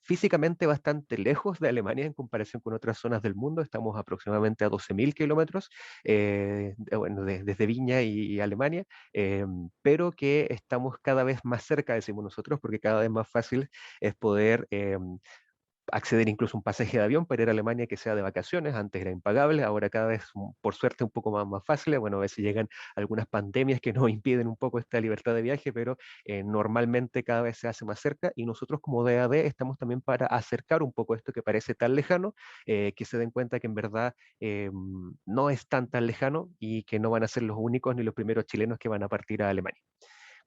[SPEAKER 7] físicamente bastante lejos de Alemania en comparación con otras zonas del mundo. Estamos aproximadamente a 12.000 kilómetros bueno, desde Viña y Alemania, pero que estamos cada vez más cerca, decimos nosotros, porque cada vez más fácil es poder acceder incluso a un pasaje de avión para ir a Alemania que sea de vacaciones. Antes era impagable, ahora cada vez, por suerte, un poco más fácil. Bueno, a veces llegan algunas pandemias que nos impiden un poco esta libertad de viaje, pero normalmente cada vez se hace más cerca, y nosotros como DAD estamos también para acercar un poco esto que parece tan lejano, que se den cuenta que en verdad no es tan lejano y que no van a ser los únicos ni los primeros chilenos que van a partir a Alemania.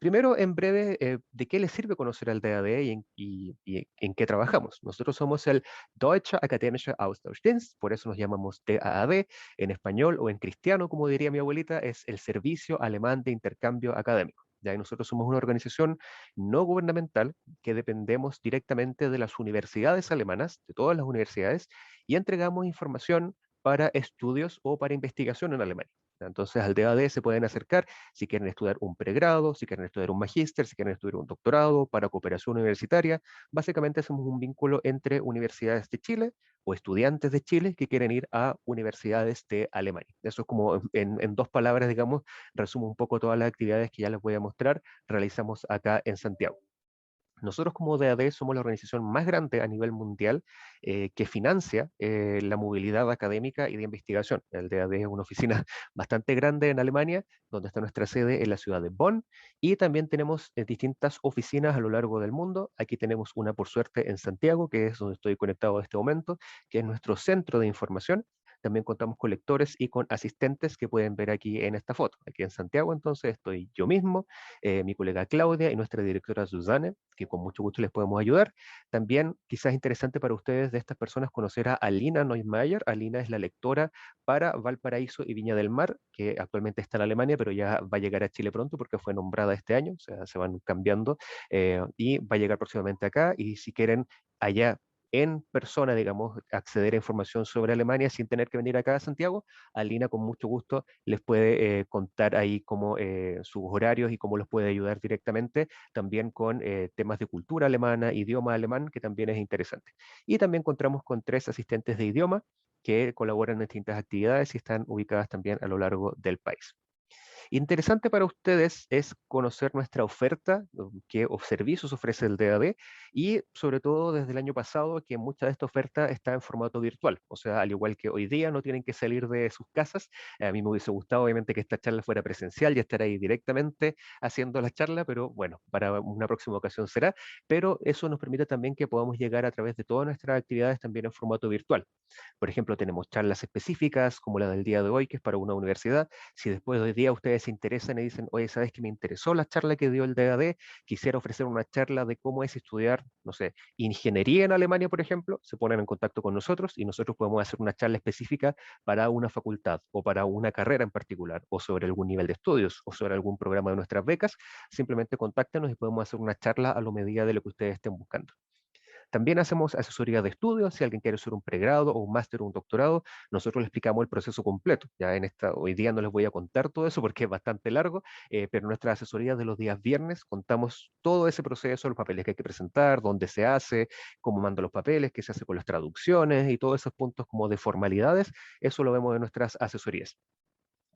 [SPEAKER 7] Primero, en breve, ¿de qué les sirve conocer al DAD y en qué trabajamos? Nosotros somos el Deutscher Akademischer Austauschdienst, por eso nos llamamos DAAD, en español o en cristiano, como diría mi abuelita, es el Servicio Alemán de Intercambio Académico. Ya, y nosotros somos una organización no gubernamental que dependemos directamente de las universidades alemanas, de todas las universidades, y entregamos información para estudios o para investigación en Alemania. Entonces al DAD se pueden acercar si quieren estudiar un pregrado, si quieren estudiar un magíster, si quieren estudiar un doctorado, para cooperación universitaria. Básicamente hacemos un vínculo entre universidades de Chile o estudiantes de Chile que quieren ir a universidades de Alemania. Eso es como en dos palabras, digamos, resumo un poco todas las actividades que ya les voy a mostrar, realizamos acá en Santiago. Nosotros como DAD somos la organización más grande a nivel mundial que financia la movilidad académica y de investigación. El DAD es una oficina bastante grande en Alemania, donde está nuestra sede en la ciudad de Bonn, y también tenemos distintas oficinas a lo largo del mundo. Aquí tenemos una, por suerte, en Santiago, que es donde estoy conectado en este momento, que es nuestro centro de información. También contamos con lectores y con asistentes que pueden ver aquí en esta foto. Aquí en Santiago, entonces, estoy yo mismo, mi colega Claudia y nuestra directora Susanne, que con mucho gusto les podemos ayudar. También, quizás interesante para ustedes de estas personas, conocer a Alina Neumeier. Alina es la lectora para Valparaíso y Viña del Mar, que actualmente está en Alemania, pero ya va a llegar a Chile pronto porque fue nombrada este año, o sea, se van cambiando, y va a llegar próximamente acá. Y si quieren allá en persona, digamos, acceder a información sobre Alemania sin tener que venir acá a Santiago, Alina con mucho gusto les puede contar ahí cómo sus horarios y cómo los puede ayudar directamente, también con temas de cultura alemana, idioma alemán, que también es interesante. Y también contamos con 3 asistentes de idioma que colaboran en distintas actividades y están ubicadas también a lo largo del país. Interesante para ustedes es conocer nuestra oferta, qué servicios ofrece el DAD y sobre todo desde el año pasado que mucha de esta oferta está en formato virtual. O sea, al igual que hoy día no tienen que salir de sus casas, a mí me hubiese gustado obviamente que esta charla fuera presencial y estar ahí directamente haciendo la charla, pero bueno, para una próxima ocasión será. Pero eso nos permite también que podamos llegar a través de todas nuestras actividades también en formato virtual. Por ejemplo, tenemos charlas específicas como la del día de hoy, que es para una universidad. Si después de hoy día ustedes se interesan y dicen, oye, ¿sabes que me interesó la charla que dio el DAD? Quisiera ofrecer una charla de cómo es estudiar, no sé, ingeniería en Alemania, por ejemplo, se ponen en contacto con nosotros y nosotros podemos hacer una charla específica para una facultad o para una carrera en particular, o sobre algún nivel de estudios, o sobre algún programa de nuestras becas. Simplemente contáctenos y podemos hacer una charla a lo medida de lo que ustedes estén buscando. También hacemos asesoría de estudios, si alguien quiere hacer un pregrado o un máster o un doctorado, nosotros le explicamos el proceso completo. Ya hoy día no les voy a contar todo eso porque es bastante largo, pero en nuestra asesoría de los días viernes contamos todo ese proceso, los papeles que hay que presentar, dónde se hace, cómo manda los papeles, qué se hace con las traducciones y todos esos puntos como de formalidades, eso lo vemos en nuestras asesorías.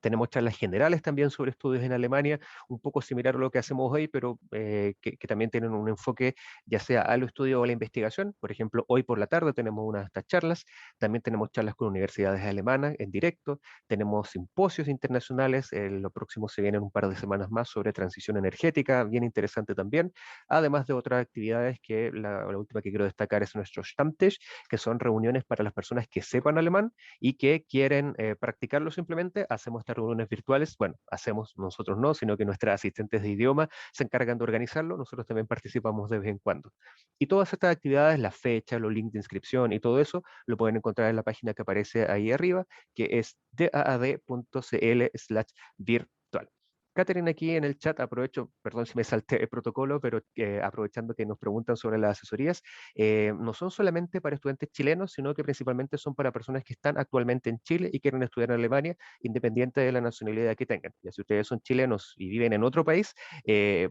[SPEAKER 7] Tenemos charlas generales también sobre estudios en Alemania, un poco similar a lo que hacemos hoy, pero que también tienen un enfoque ya sea al estudio o a la investigación. Por ejemplo, hoy por la tarde tenemos una de estas charlas. También tenemos charlas con universidades alemanas en directo. Tenemos simposios internacionales. Lo próximo se viene en un par de semanas más sobre transición energética, bien interesante también. Además de otras actividades que la última que quiero destacar es nuestro Stammtisch, que son reuniones para las personas que sepan alemán y que quieren practicarlo simplemente. Hacemos estas reuniones virtuales, bueno, hacemos nosotros no, sino que nuestras asistentes de idioma se encargan de organizarlo, nosotros también participamos de vez en cuando. Y todas estas actividades, la fecha, los links de inscripción y todo eso, lo pueden encontrar en la página que aparece ahí arriba, que es daad.cl/virtual. Catherine, aquí en el chat, aprovecho, perdón si me salté el protocolo, pero aprovechando que nos preguntan sobre las asesorías, no son solamente para estudiantes chilenos, sino que principalmente son para personas que están actualmente en Chile y quieren estudiar en Alemania, independiente de la nacionalidad que tengan. Ya si ustedes son chilenos y viven en otro país,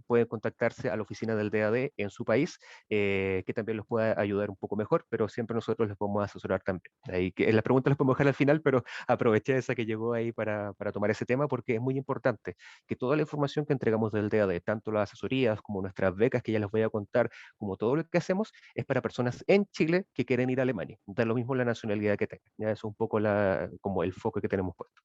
[SPEAKER 7] pueden contactarse a la oficina del DAD en su país, que también los pueda ayudar un poco mejor, pero siempre nosotros les podemos asesorar también. Ahí que la pregunta les podemos dejar al final, pero aproveché esa que llegó ahí para tomar ese tema porque es muy importante que toda la información que entregamos del DAD, tanto las asesorías como nuestras becas, que ya les voy a contar, como todo lo que hacemos, es para personas en Chile que quieren ir a Alemania. Da lo mismo la nacionalidad que tengan. Ya eso es un poco como el foco que tenemos puesto.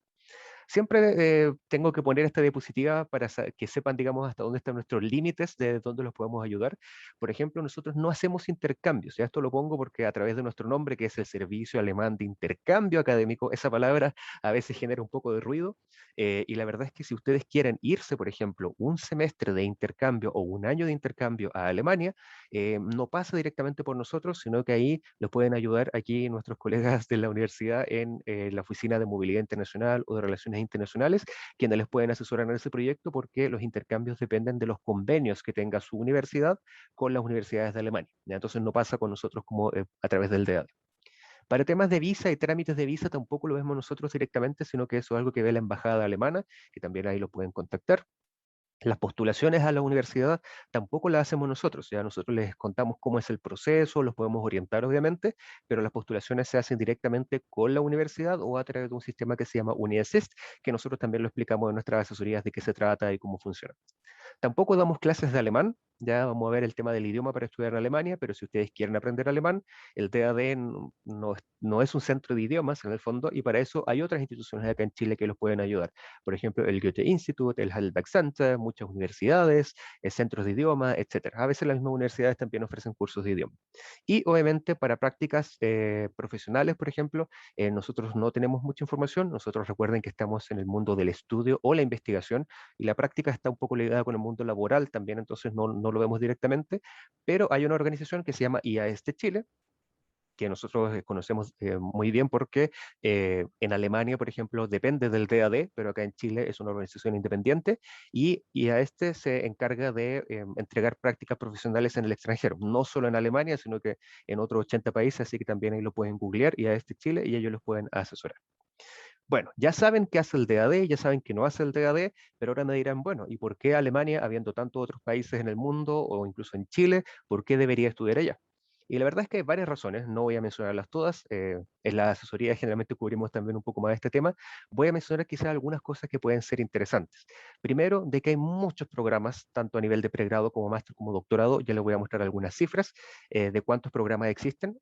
[SPEAKER 7] Siempre tengo que poner esta diapositiva para que sepan, digamos, hasta dónde están nuestros límites, de dónde los podemos ayudar. Por ejemplo, nosotros no hacemos intercambios. Ya esto lo pongo porque a través de nuestro nombre, que es el Servicio Alemán de Intercambio Académico, esa palabra a veces genera un poco de ruido. Y la verdad es que si ustedes quieren irse, por ejemplo, un semestre de intercambio o un año de intercambio a Alemania, no pasa directamente por nosotros, sino que ahí los pueden ayudar aquí nuestros colegas de la universidad en la Oficina de Movilidad Internacional o de Relaciones Internacionales, quienes les pueden asesorar en ese proyecto porque los intercambios dependen de los convenios que tenga su universidad con las universidades de Alemania. ¿Ya? Entonces no pasa con nosotros como a través del DAD. Para temas de visa y trámites de visa tampoco lo vemos nosotros directamente, sino que eso es algo que ve la embajada alemana, que también ahí lo pueden contactar. Las postulaciones a la universidad tampoco las hacemos nosotros, ya nosotros les contamos cómo es el proceso, los podemos orientar obviamente, pero las postulaciones se hacen directamente con la universidad o a través de un sistema que se llama UniAssist, que nosotros también lo explicamos en nuestras asesorías de qué se trata y cómo funciona. Tampoco damos clases de alemán, ya vamos a ver el tema del idioma para estudiar en Alemania, pero si ustedes quieren aprender alemán, el DAD no es un centro de idiomas en el fondo, y para eso hay otras instituciones acá en Chile que los pueden ayudar. Por ejemplo, el Goethe Institut, el Heidelberg Center, muchas universidades, centros de idioma, etc. A veces las mismas universidades también ofrecen cursos de idioma. Y obviamente para prácticas profesionales, por ejemplo, nosotros no tenemos mucha información. Nosotros recuerden que estamos en el mundo del estudio o la investigación, y la práctica está un poco ligada con el mundo laboral también, entonces no lo vemos directamente, pero hay una organización que se llama IAESTE Chile, que nosotros conocemos muy bien porque en Alemania, por ejemplo, depende del DAD, pero acá en Chile es una organización independiente, y a este se encarga de entregar prácticas profesionales en el extranjero, no solo en Alemania, sino que en otros 80 países, así que también ahí lo pueden googlear, IAESTE Chile, y ellos los pueden asesorar. Bueno, ya saben qué hace el DAD, ya saben que no hace el DAD, pero ahora me dirán, bueno, ¿y por qué Alemania, habiendo tantos otros países en el mundo o incluso en Chile, por qué debería estudiar allá? Y la verdad es que hay varias razones, no voy a mencionarlas todas. En la asesoría generalmente cubrimos también un poco más de este tema. Voy a mencionar quizás algunas cosas que pueden ser interesantes. Primero, de que hay muchos programas, tanto a nivel de pregrado como máster como doctorado. Ya les voy a mostrar algunas cifras de cuántos programas existen.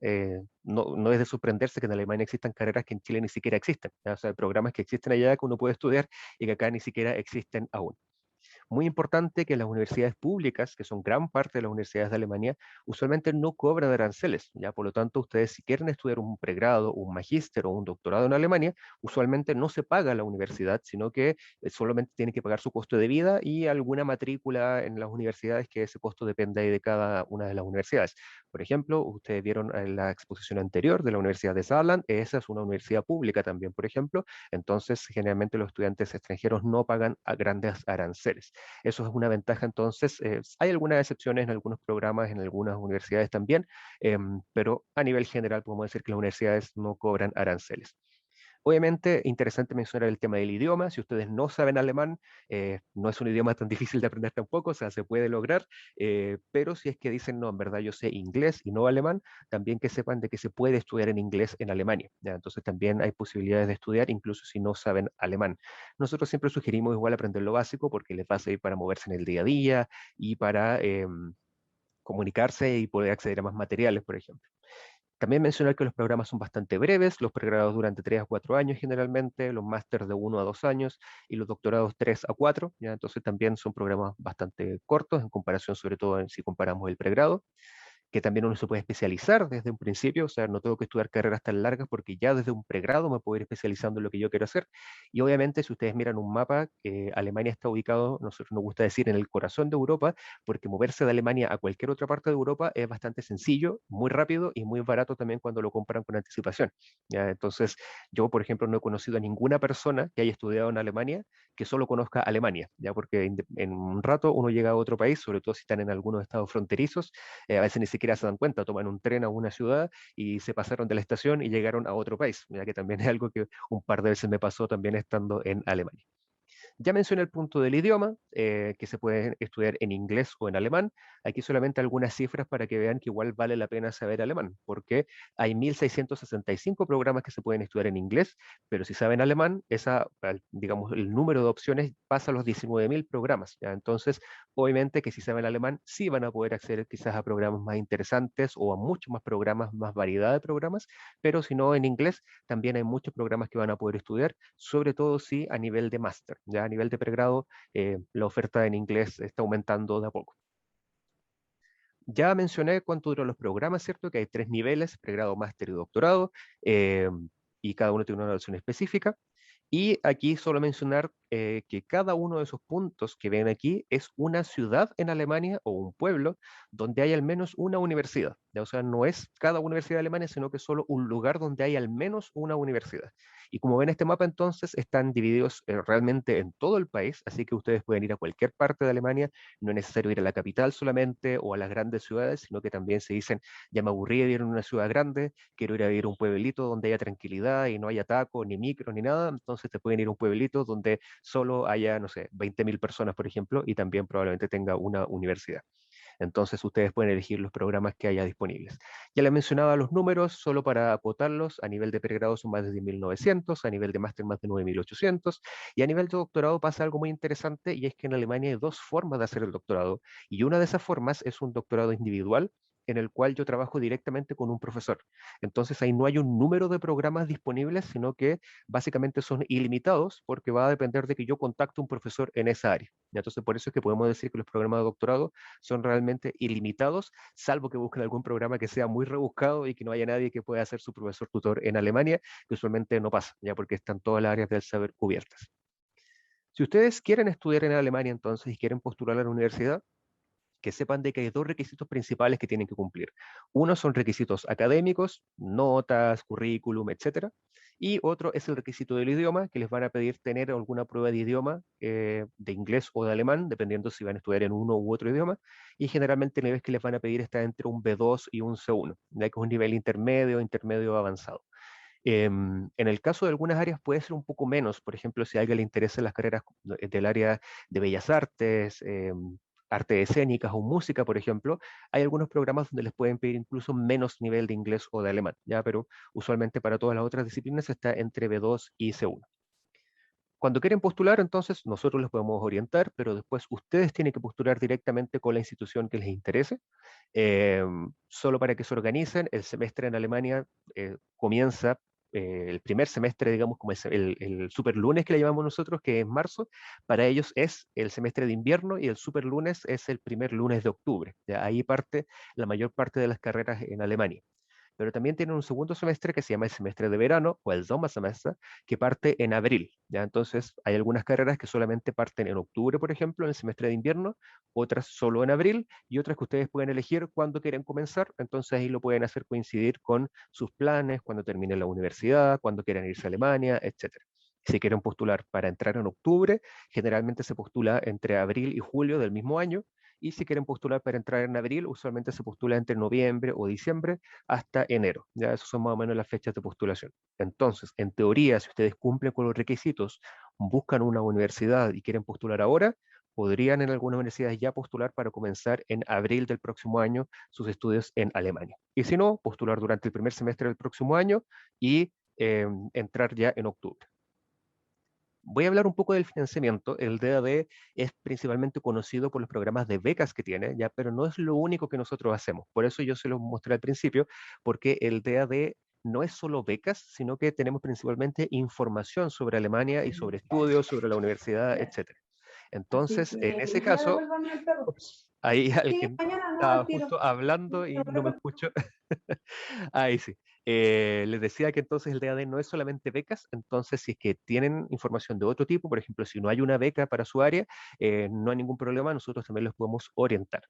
[SPEAKER 7] No es de sorprenderse que en Alemania existan carreras que en Chile ni siquiera existen. ¿Ya? O sea, hay programas que existen allá que uno puede estudiar y que acá ni siquiera existen aún. Muy importante que las universidades públicas, que son gran parte de las universidades de Alemania, usualmente no cobran aranceles, ¿ya? Por lo tanto, ustedes si quieren estudiar un pregrado, un magíster o un doctorado en Alemania, usualmente no se paga la universidad, sino que solamente tienen que pagar su costo de vida y alguna matrícula en las universidades, que ese costo depende de cada una de las universidades. Por ejemplo, ustedes vieron en la exposición anterior de la Universidad de Saarland, esa es una universidad pública también, por ejemplo, entonces generalmente los estudiantes extranjeros no pagan a grandes aranceles. Eso es una ventaja, entonces, hay algunas excepciones en algunos programas, en algunas universidades también, pero a nivel general podemos decir que las universidades no cobran aranceles. Obviamente, interesante mencionar el tema del idioma. Si ustedes no saben alemán, no es un idioma tan difícil de aprender tampoco, o sea, se puede lograr, pero si es que dicen, no, en verdad yo sé inglés y no alemán, también que sepan de que se puede estudiar en inglés en Alemania, ¿ya? Entonces también hay posibilidades de estudiar, incluso si no saben alemán. Nosotros siempre sugerimos igual aprender lo básico porque les va a servir para moverse en el día a día y para comunicarse y poder acceder a más materiales, por ejemplo. También mencionar que los programas son bastante breves, los pregrados durante 3 a 4 años generalmente, los másteres de 1 a 2 años y los doctorados 3 a 4, ¿ya? Entonces también son programas bastante cortos en comparación, sobre todo si comparamos el pregrado, que también uno se puede especializar desde un principio, o sea, no tengo que estudiar carreras tan largas porque ya desde un pregrado me puedo ir especializando en lo que yo quiero hacer. Y obviamente, si ustedes miran un mapa, Alemania está ubicado, nosotros nos gusta decir, en el corazón de Europa, porque moverse de Alemania a cualquier otra parte de Europa es bastante sencillo, muy rápido y muy barato también cuando lo compran con anticipación. ¿Ya? Entonces, yo, por ejemplo, no he conocido a ninguna persona que haya estudiado en Alemania que solo conozca Alemania, ¿ya? Porque en un rato uno llega a otro país, sobre todo si están en algunos estados fronterizos, a veces ni siquiera se dan cuenta, toman un tren a una ciudad y se pasaron de la estación y llegaron a otro país, ya que también es algo que un par de veces me pasó también estando en Alemania. Ya mencioné el punto del idioma, que se puede estudiar en inglés o en alemán. Aquí solamente algunas cifras para que vean que igual vale la pena saber alemán, porque hay 1.665 programas que se pueden estudiar en inglés, pero si saben alemán, digamos, el número de opciones pasa a los 19.000 programas, ¿ya? Entonces, obviamente que si saben alemán, sí van a poder acceder quizás a programas más interesantes o a muchos más programas, más variedad de programas, pero si no en inglés, también hay muchos programas que van a poder estudiar, sobre todo si a nivel de máster, ya a nivel de pregrado, la oferta en inglés está aumentando de a poco. Ya mencioné cuánto duran los programas, ¿cierto? Que hay 3 niveles, pregrado, máster y doctorado, y cada uno tiene una duración específica. Y aquí solo mencionar que cada uno de esos puntos que ven aquí es una ciudad en Alemania o un pueblo donde hay al menos una universidad. ¿Ya? O sea, no es cada universidad de Alemania, sino que es solo un lugar donde hay al menos una universidad. Y como ven este mapa, entonces están divididos realmente en todo el país, así que ustedes pueden ir a cualquier parte de Alemania, no es necesario ir a la capital solamente o a las grandes ciudades, sino que también se dicen, ya me aburrí de vivir en una ciudad grande, quiero ir a vivir a un pueblito donde haya tranquilidad y no haya taco, ni micro, ni nada, entonces te pueden ir a un pueblito donde solo haya, no sé, 20.000 personas, por ejemplo, y también probablemente tenga una universidad. Entonces ustedes pueden elegir los programas que haya disponibles. Ya les mencionaba los números, solo para acotarlos, a nivel de pregrado son más de 10.900, a nivel de máster más de 9.800, y a nivel de doctorado pasa algo muy interesante, y es que en Alemania hay 2 formas de hacer el doctorado, y una de esas formas es un doctorado individual, en el cual yo trabajo directamente con un profesor. Entonces ahí no hay un número de programas disponibles, sino que básicamente son ilimitados porque va a depender de que yo contacte un profesor en esa área. Entonces por eso es que podemos decir que los programas de doctorado son realmente ilimitados, salvo que busquen algún programa que sea muy rebuscado y que no haya nadie que pueda ser su profesor tutor en Alemania, que usualmente no pasa, ya porque están todas las áreas del saber cubiertas. Si ustedes quieren estudiar en Alemania entonces y quieren postular a la universidad, que sepan de que hay 2 requisitos principales que tienen que cumplir. Uno son requisitos académicos, notas, currículum, etcétera. Y otro es el requisito del idioma, que les van a pedir tener alguna prueba de idioma, de inglés o de alemán, dependiendo si van a estudiar en uno u otro idioma. Y generalmente el nivel que les van a pedir está entre un B2 y un C1, ya que es un nivel intermedio avanzado. En el caso de algunas áreas puede ser un poco menos, por ejemplo, si a alguien le interesan las carreras del área de bellas artes, artes escénicas o música, por ejemplo, hay algunos programas donde les pueden pedir incluso menos nivel de inglés o de alemán, ¿ya? Pero usualmente para todas las otras disciplinas está entre B2 y C1. Cuando quieren postular, entonces nosotros les podemos orientar, pero después ustedes tienen que postular directamente con la institución que les interese. Solo para que se organicen, el semestre en Alemania comienza el primer semestre, digamos, como el super lunes que le llamamos nosotros, que es marzo. Para ellos es el semestre de invierno y el super lunes es el primer lunes de octubre. ¿Ya? Ahí parte la mayor parte de las carreras en Alemania. Pero también tienen un segundo semestre que se llama el semestre de verano o el Sommersemester, que parte en abril, ¿ya? Entonces hay algunas carreras que solamente parten en octubre, por ejemplo, en el semestre de invierno, otras solo en abril y otras que ustedes pueden elegir cuándo quieren comenzar, entonces ahí lo pueden hacer coincidir con sus planes, cuando termine la universidad, cuando quieran irse a Alemania, etc. Si quieren postular para entrar en octubre, generalmente se postula entre abril y julio del mismo año, y si quieren postular para entrar en abril, usualmente se postula entre noviembre o diciembre hasta enero. Ya esos son más o menos las fechas de postulación. Entonces, en teoría, si ustedes cumplen con los requisitos, buscan una universidad y quieren postular ahora, podrían en algunas universidades ya postular para comenzar en abril del próximo año sus estudios en Alemania. Y si no, postular durante el primer semestre del próximo año y entrar ya en octubre. Voy a hablar un poco del financiamiento. El DAD es principalmente conocido por los programas de becas que tiene, ya, pero no es lo único que nosotros hacemos. Por eso yo se lo mostré al principio, porque el DAD no es solo becas, sino que tenemos principalmente información sobre Alemania y sobre estudios, sobre la universidad, etc. Entonces, en ese caso, ups, ahí alguien estaba justo hablando y no me escucho. Ahí sí. Les decía que entonces el DAD no es solamente becas, entonces si es que tienen información de otro tipo, por ejemplo, si no hay una beca para su área, no hay ningún problema, nosotros también los podemos orientar.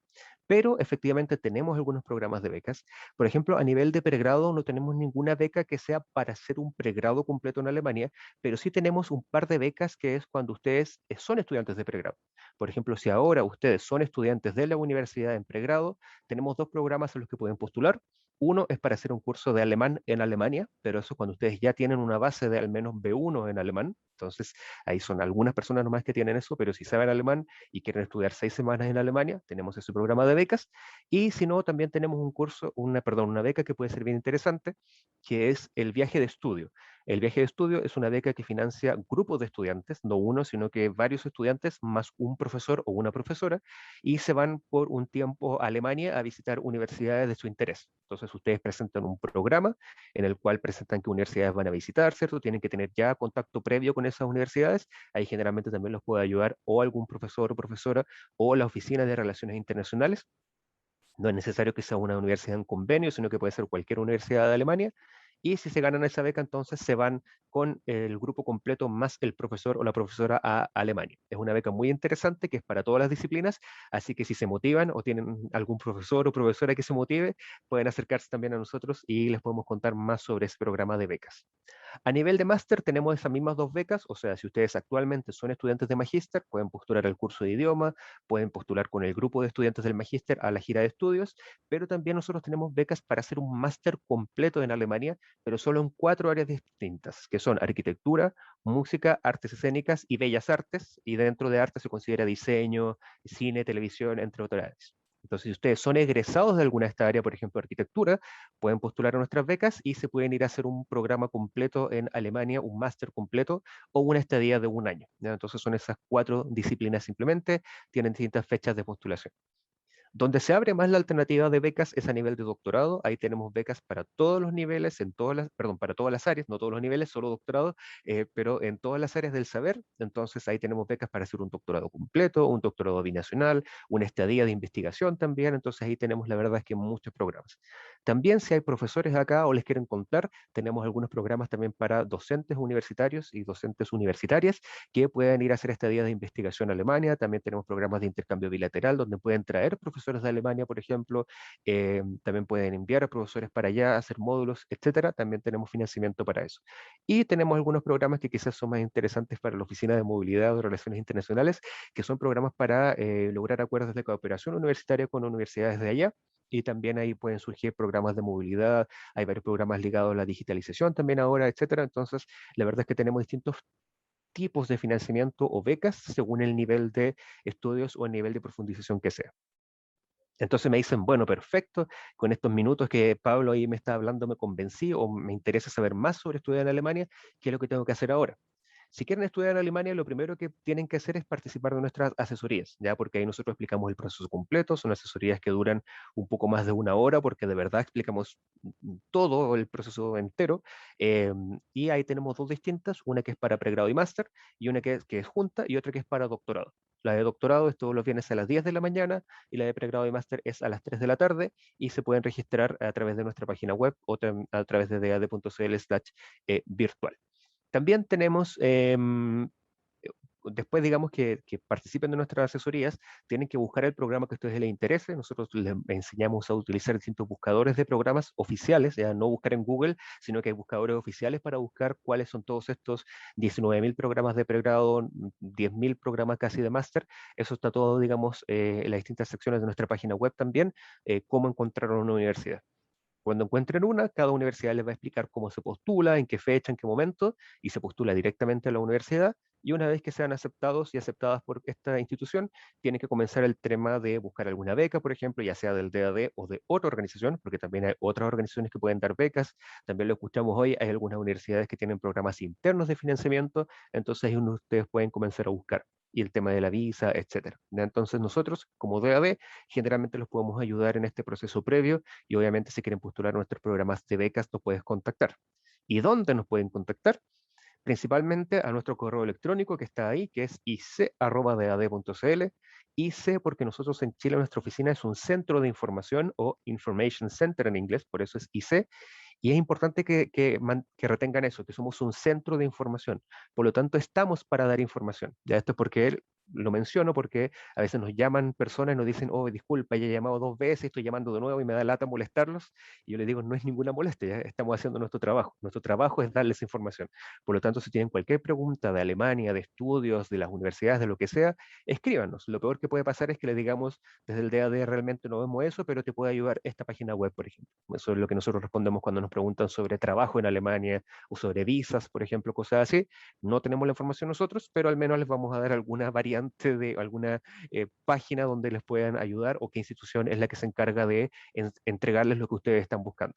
[SPEAKER 7] Pero efectivamente tenemos algunos programas de becas. Por ejemplo, a nivel de pregrado no tenemos ninguna beca que sea para hacer un pregrado completo en Alemania, pero sí tenemos un par de becas que es cuando ustedes son estudiantes de pregrado. Por ejemplo, si ahora ustedes son estudiantes de la universidad en pregrado, tenemos dos programas en los que pueden postular. Uno es para hacer un curso de alemán en Alemania, pero eso cuando ustedes ya tienen una base de al menos B1 en alemán. Entonces, ahí son algunas personas nomás que tienen eso, pero si saben alemán y quieren estudiar 6 semanas en Alemania, tenemos ese programa de becas. Y si no, también tenemos un curso, una beca que puede ser bien interesante, que es el viaje de estudio. El viaje de estudio es una beca que financia grupos de estudiantes, no uno, sino que varios estudiantes más un profesor o una profesora, y se van por un tiempo a Alemania a visitar universidades de su interés. Entonces ustedes presentan un programa en el cual presentan qué universidades van a visitar, ¿cierto? Tienen que tener ya contacto previo con esas universidades. Ahí generalmente también los puede ayudar o algún profesor o profesora o la oficina de relaciones internacionales. No es necesario que sea una universidad en convenio, sino que puede ser cualquier universidad de Alemania. Y si se ganan esa beca, entonces se van con el grupo completo más el profesor o la profesora a Alemania. Es una beca muy interesante que es para todas las disciplinas, así que si se motivan o tienen algún profesor o profesora que se motive, pueden acercarse también a nosotros y les podemos contar más sobre ese programa de becas. A nivel de máster tenemos esas mismas dos becas, o sea, si ustedes actualmente son estudiantes de magíster, pueden postular al curso de idioma, pueden postular con el grupo de estudiantes del magíster a la gira de estudios, pero también nosotros tenemos becas para hacer un máster completo en Alemania, pero solo en 4 áreas distintas, que son arquitectura, música, artes escénicas y bellas artes, y dentro de arte se considera diseño, cine, televisión, entre otras áreas. Entonces, si ustedes son egresados de alguna de esta área, por ejemplo, arquitectura, pueden postular a nuestras becas y se pueden ir a hacer un programa completo en Alemania, un máster completo o una estadía de un año, ¿ya? Entonces, son esas 4 disciplinas simplemente, tienen distintas fechas de postulación. Donde se abre más la alternativa de becas es a nivel de doctorado. Ahí tenemos becas para todos los niveles, para todas las áreas, no todos los niveles, solo doctorado, pero en todas las áreas del saber. Entonces ahí tenemos becas para hacer un doctorado completo, un doctorado binacional, una estadía de investigación también. Entonces ahí tenemos, la verdad es que muchos programas. También si hay profesores acá o les quieren contar, tenemos algunos programas también para docentes universitarios y docentes universitarias que puedan ir a hacer estadías de investigación a Alemania. También tenemos programas de intercambio bilateral donde pueden traer profesores de Alemania, por ejemplo. También pueden enviar a profesores para allá, hacer módulos, etcétera. También tenemos financiamiento para eso. Y tenemos algunos programas que quizás son más interesantes para la Oficina de Movilidad o Relaciones Internacionales, que son programas para lograr acuerdos de cooperación universitaria con universidades de allá. Y también ahí pueden surgir programas de movilidad, hay varios programas ligados a la digitalización también ahora, etcétera. Entonces, la verdad es que tenemos distintos tipos de financiamiento o becas según el nivel de estudios o el nivel de profundización que sea. Entonces me dicen, bueno, perfecto, con estos minutos que Pablo ahí me está hablando me convencí o me interesa saber más sobre estudiar en Alemania, ¿qué es lo que tengo que hacer ahora? Si quieren estudiar en Alemania, lo primero que tienen que hacer es participar de nuestras asesorías, ¿ya? Porque ahí nosotros explicamos el proceso completo, son asesorías que duran un poco más de 1 hora, porque de verdad explicamos todo el proceso entero, y ahí tenemos 2 distintas, una que es para pregrado y máster, y una que es junta, y otra que es para doctorado. La de doctorado es todos los viernes a las 10 de la mañana, y la de pregrado y máster es a las 3 de la tarde, y se pueden registrar a través de nuestra página web o a través de dad.cl/virtual. También tenemos, después digamos que participen de nuestras asesorías, tienen que buscar el programa que a ustedes les interese. Nosotros les enseñamos a utilizar distintos buscadores de programas oficiales, ya no buscar en Google, sino que hay buscadores oficiales para buscar cuáles son todos estos 19.000 programas de pregrado, 10.000 programas casi de máster. Eso está todo, digamos, en las distintas secciones de nuestra página web también, cómo encontrar una universidad. Cuando encuentren una, cada universidad les va a explicar cómo se postula, en qué fecha, en qué momento, y se postula directamente a la universidad. Y una vez que sean aceptados y aceptadas por esta institución, tienen que comenzar el tema de buscar alguna beca, por ejemplo, ya sea del DAD o de otra organización, porque también hay otras organizaciones que pueden dar becas. También lo escuchamos hoy, hay algunas universidades que tienen programas internos de financiamiento, entonces ahí ustedes pueden comenzar a buscar. Y el tema de la visa, etcétera. Entonces nosotros, como DAD, generalmente los podemos ayudar en este proceso previo y obviamente si quieren postular nuestros programas de becas nos puedes contactar. ¿Y dónde nos pueden contactar? Principalmente a nuestro correo electrónico que está ahí, que es ic@dad.cl. IC porque nosotros en Chile nuestra oficina es un centro de información o Information Center en inglés, por eso es IC. Y es importante que retengan eso, que somos un centro de información. Por lo tanto, estamos para dar información. Ya esto es porque él lo menciono, porque a veces nos llaman personas y nos dicen, oh, disculpa, ya he llamado 2 veces, estoy llamando de nuevo y me da lata molestarlos. Y yo les digo, no es ninguna molestia, ya estamos haciendo nuestro trabajo. Nuestro trabajo es darles información. Por lo tanto, si tienen cualquier pregunta de Alemania, de estudios, de las universidades, de lo que sea, escríbanos. Lo peor que puede pasar es que les digamos, desde el DAD realmente no vemos eso, pero te puede ayudar esta página web, por ejemplo. Eso es lo que nosotros respondemos cuando nos preguntan sobre trabajo en Alemania o sobre visas, por ejemplo, cosas así. No tenemos la información nosotros, pero al menos les vamos a dar alguna variante de alguna página donde les puedan ayudar o qué institución es la que se encarga de entregarles lo que ustedes están buscando.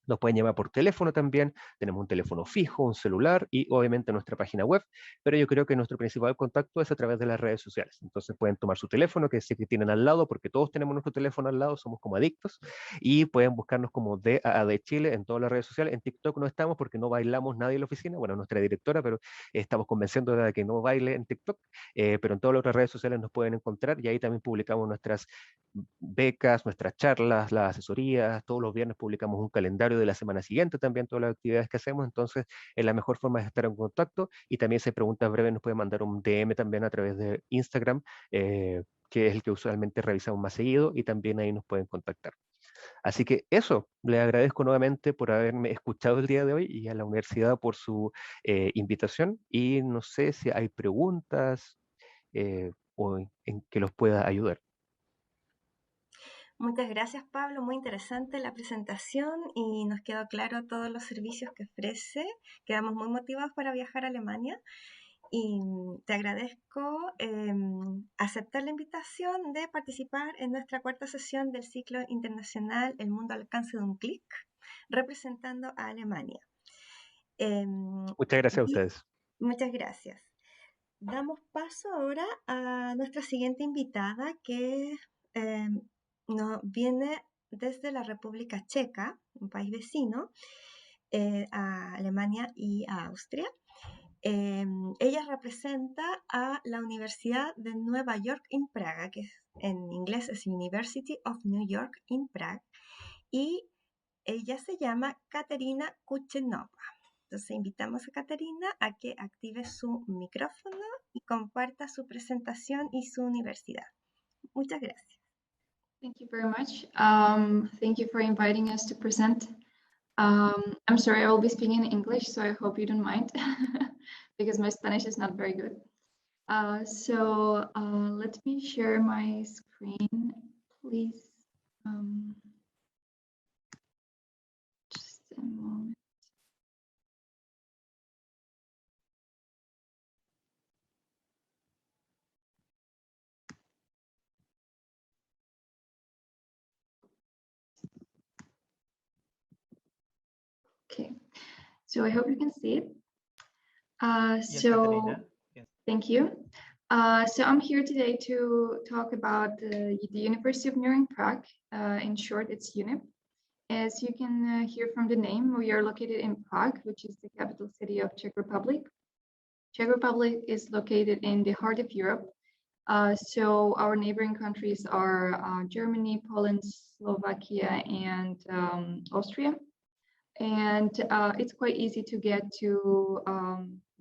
[SPEAKER 7] Nos pueden llamar por teléfono también, tenemos un teléfono fijo, un celular y obviamente nuestra página web, pero yo creo que nuestro principal contacto es a través de las redes sociales. Entonces pueden tomar su teléfono, que sí que tienen al lado, porque todos tenemos nuestro teléfono al lado, somos como adictos, y pueden buscarnos como DAAD Chile en todas las redes sociales. En TikTok no estamos porque no bailamos nadie en la oficina, bueno, nuestra directora, pero estamos convenciendo de que no baile en TikTok, pero en todas las otras redes sociales nos pueden encontrar y ahí también publicamos nuestras becas, nuestras charlas, las asesorías, todos los viernes publicamos un calendario de la semana siguiente también, todas las actividades que hacemos, entonces es la mejor forma de estar en contacto y también si hay preguntas breves nos pueden mandar un DM también a través de Instagram, que es el que usualmente revisamos más seguido y también ahí nos pueden contactar. Así que eso, le agradezco nuevamente por haberme escuchado el día de hoy y a la universidad por su invitación y no sé si hay preguntas o en que los pueda ayudar.
[SPEAKER 2] Muchas gracias, Pablo. Muy interesante la presentación y nos quedó claro todos los servicios que ofrece. Quedamos muy motivados para viajar a Alemania y te agradezco aceptar la invitación de participar en nuestra 4ª sesión del Ciclo Internacional El mundo al alcance de un clic, representando a Alemania.
[SPEAKER 7] Muchas gracias a ustedes.
[SPEAKER 2] Muchas gracias. Damos paso ahora a nuestra siguiente invitada que nos viene desde la República Checa, un país vecino, a Alemania y a Austria. Ella representa a la Universidad de Nueva York en Praga, que en inglés es University of New York in Prague, y ella se llama Katerina Kuchenova. Entonces invitamos a Katerina a que active su micrófono y comparta su presentación y su universidad. Muchas gracias.
[SPEAKER 8] Thank you very much. Thank you for inviting us to present. I'm sorry, I will be speaking in English, so I hope you don't mind because my Spanish is not very good. Let me share my screen, please. Just a moment. Okay, so I hope you can see it.
[SPEAKER 5] Yes, Catalina. Yes.
[SPEAKER 8] Thank you. So I'm here today to talk about the University of Nuremberg Prague. In short, it's UNIP. As you can hear from the name, we are located in Prague, which is the capital city of Czech Republic. Czech Republic is located in the heart of Europe. So our neighboring countries are Germany, Poland, Slovakia, and Austria. And it's quite easy to get to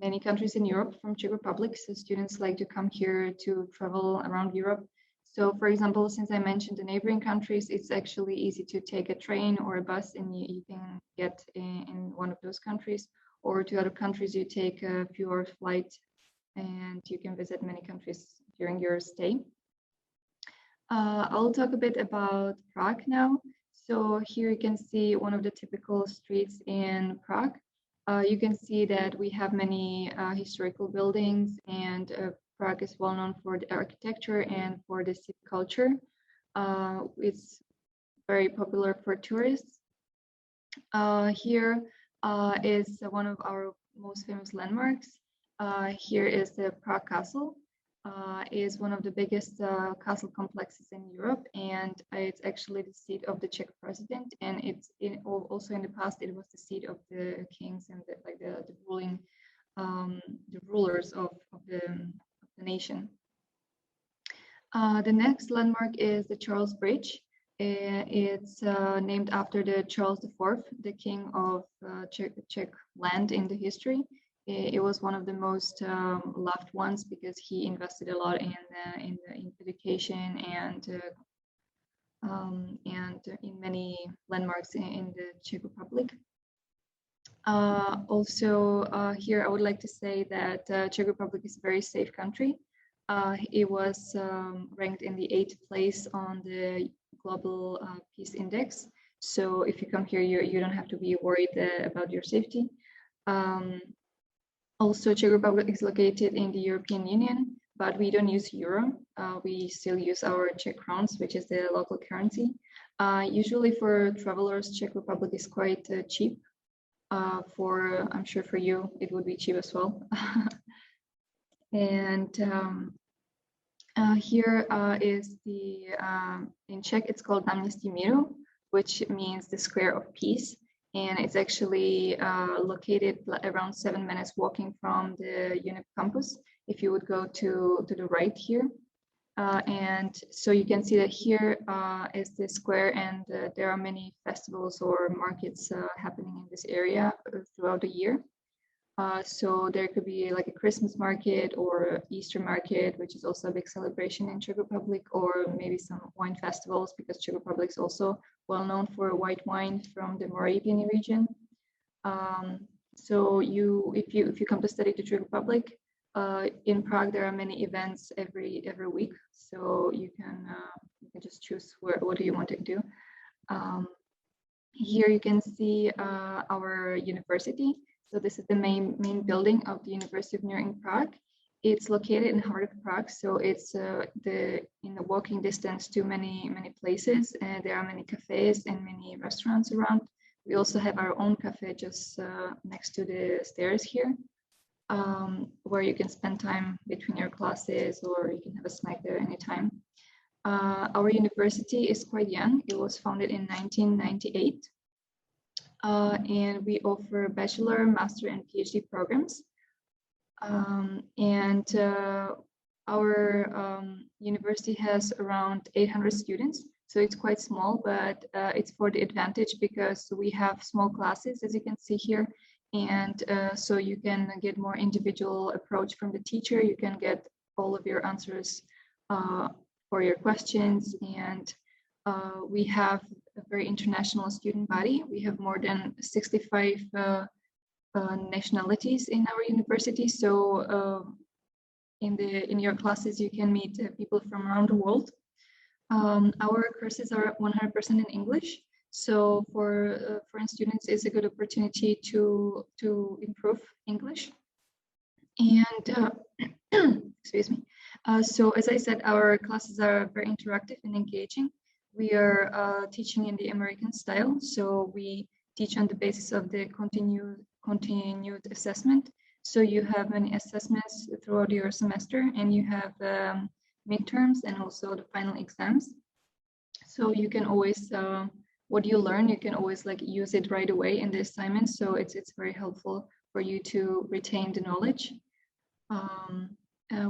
[SPEAKER 8] many countries in Europe from Czech Republic. So students like to come here to travel around Europe. So for example, since I mentioned the neighboring countries, it's actually easy to take a train or a bus and you can get in one of those countries, or to other countries you take a few hours flight and you can visit many countries during your stay. I'll talk a bit about Prague now. So here you can see one of the typical streets in Prague. You can see that we have many historical buildings, and Prague is well known for the architecture and for the civic culture. It's very popular for tourists. Here is one of our most famous landmarks. Here is the Prague Castle. Is one of the biggest castle complexes in Europe, and it's actually the seat of the Czech president, and it's also in the past it was the seat of the kings and the ruling the rulers of the nation. The next landmark is the Charles Bridge. It's named after the Charles IV, the king of Czech land in the history. It was one of the most loved ones because he invested a lot in education and in many landmarks in the Czech Republic. Also, here I would like to say that Czech Republic is a very safe country. It was ranked in the 8th place on the Global Peace Index. So if you come here, you don't have to be worried about your safety. Also, Czech Republic is located in the European Union, but we don't use euro. We still use our Czech crowns, which is the local currency. Usually for travelers, Czech Republic is quite cheap. I'm sure for you, it would be cheap as well. And here is the, in Czech, it's called Náměstí Míru, which means the Square of Peace. And it's actually located around 7 minutes walking from the UNIP campus if you would go to the right here. And so you can see that here is the square, and there are many festivals or markets happening in this area throughout the year. So there could be like a Christmas market or Easter market, which is also a big celebration in Czech Republic, or maybe some wine festivals, because Czech Republic is also well known for white wine from the Moravian region. So if you come to study to Czech Republic, in Prague there are many events every week, so you can just choose what do you want to do. Here you can see our university. So this is the main building of the University of Nuremberg Prague. It's located in the heart of Prague, so it's in the walking distance to many places. There are many cafes and many restaurants around. We also have our own cafe just next to the stairs here, where you can spend time between your classes, or you can have a snack there anytime. Our university is quite young. It was founded in 1998. And we offer bachelor, master, and PhD programs. Our university has around 800 students, so it's quite small, but it's for the advantage because we have small classes, as you can see here, and so you can get more individual approach from the teacher. You can get all of your answers for your questions, and we have a very international student body. We have more than 65 nationalities in our university. So in your classes, you can meet people from around the world. Our courses are 100% in English. So for foreign students, it's a good opportunity to improve English. And excuse me. So as I said, our classes are very interactive and engaging. We are teaching in the American style, so we teach on the basis of the continued assessment. So you have many assessments throughout your semester, and you have midterms and also the final exams. So you can always, what you learn, you can always like use it right away in the assignment. So it's very helpful for you to retain the knowledge.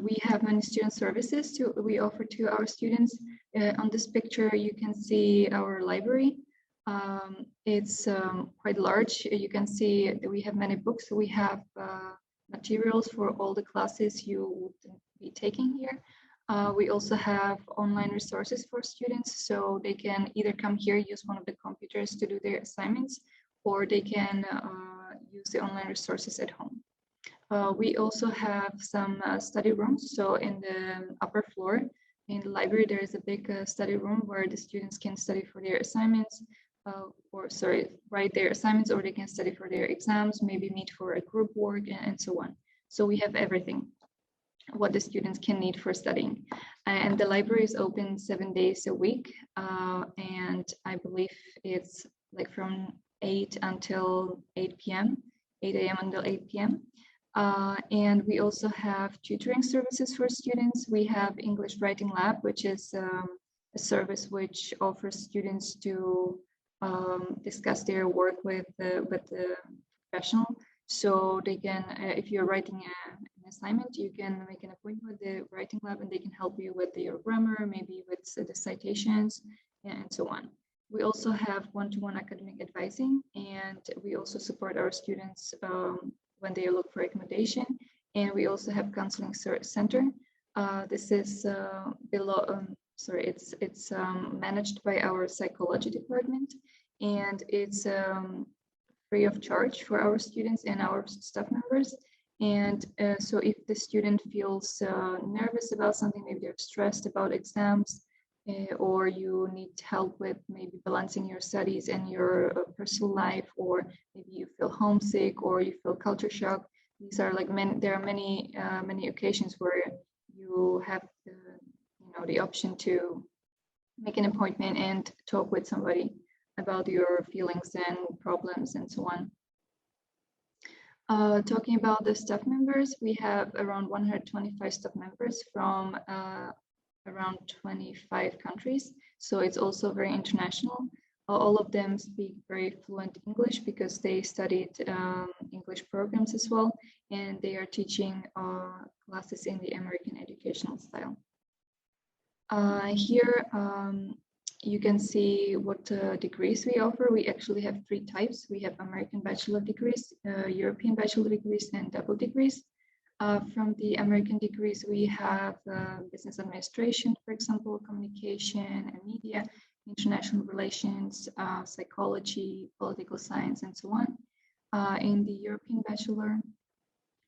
[SPEAKER 8] We have many student services we offer to our students. On this picture, you can see our library. It's quite large. You can see that we have many books. We have materials for all the classes you would be taking here. We also have online resources for students, so they can either come here, use one of the computers to do their assignments, or they can use the online resources at home. We also have some study rooms. So in the upper floor in the library, there is a big study room where the students can study for their assignments, write their assignments, or they can study for their exams, maybe meet for a group work, and so on. So we have everything what the students can need for studying. And the library is open 7 days a week. And I believe it's like from 8 until 8 p.m., 8 a.m. until 8 p.m. And we also have tutoring services for students. We have English Writing Lab, which is a service which offers students to discuss their work with the professional. So they can, if you're writing an assignment, you can make an appointment with the Writing Lab, and they can help you with your grammar, maybe with the citations, and so on. We also have one-to-one academic advising, and we also support our students when they look for accommodation. And we also have counseling center. This is below. It's managed by our psychology department, and it's free of charge for our students and our staff members. And so if the student feels nervous about something, maybe they're stressed about exams, or you need help with maybe balancing your studies and your personal life, or maybe you feel homesick or you feel culture shock, these are like there are many occasions where you have the option to make an appointment and talk with somebody about your feelings and problems and so on. Talking about the staff members, we have around 125 staff members from around 25 countries. So it's also very international. All of them speak very fluent English because they studied English programs as well, and they are teaching classes in the American educational style. Here you can see what degrees we offer. We actually have 3 types. We have American bachelor degrees, European bachelor degrees, and double degrees. From the American degrees, we have business administration, for example, communication and media, international relations, psychology, political science, and so on. In the European bachelor,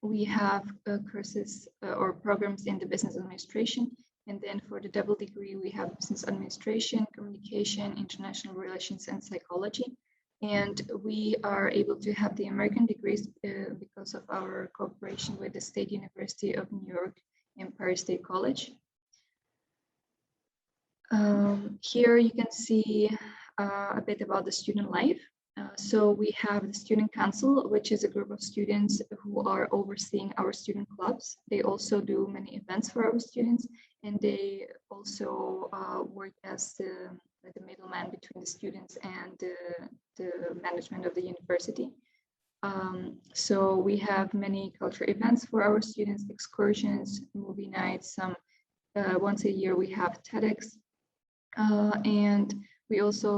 [SPEAKER 8] we have courses or programs in the business administration. And then for the double degree, we have business administration, communication, international relations, and psychology. And we are able to have the American degrees because of our cooperation with the State University of New York and Paris State College. Here you can see a bit about the student life. So we have the Student Council, which is a group of students who are overseeing our student clubs. They also do many events for our students, and they also work as the middleman between the students and the management of the university. So we have many cultural events for our students, excursions, movie nights. Once a year we have TEDx, and we also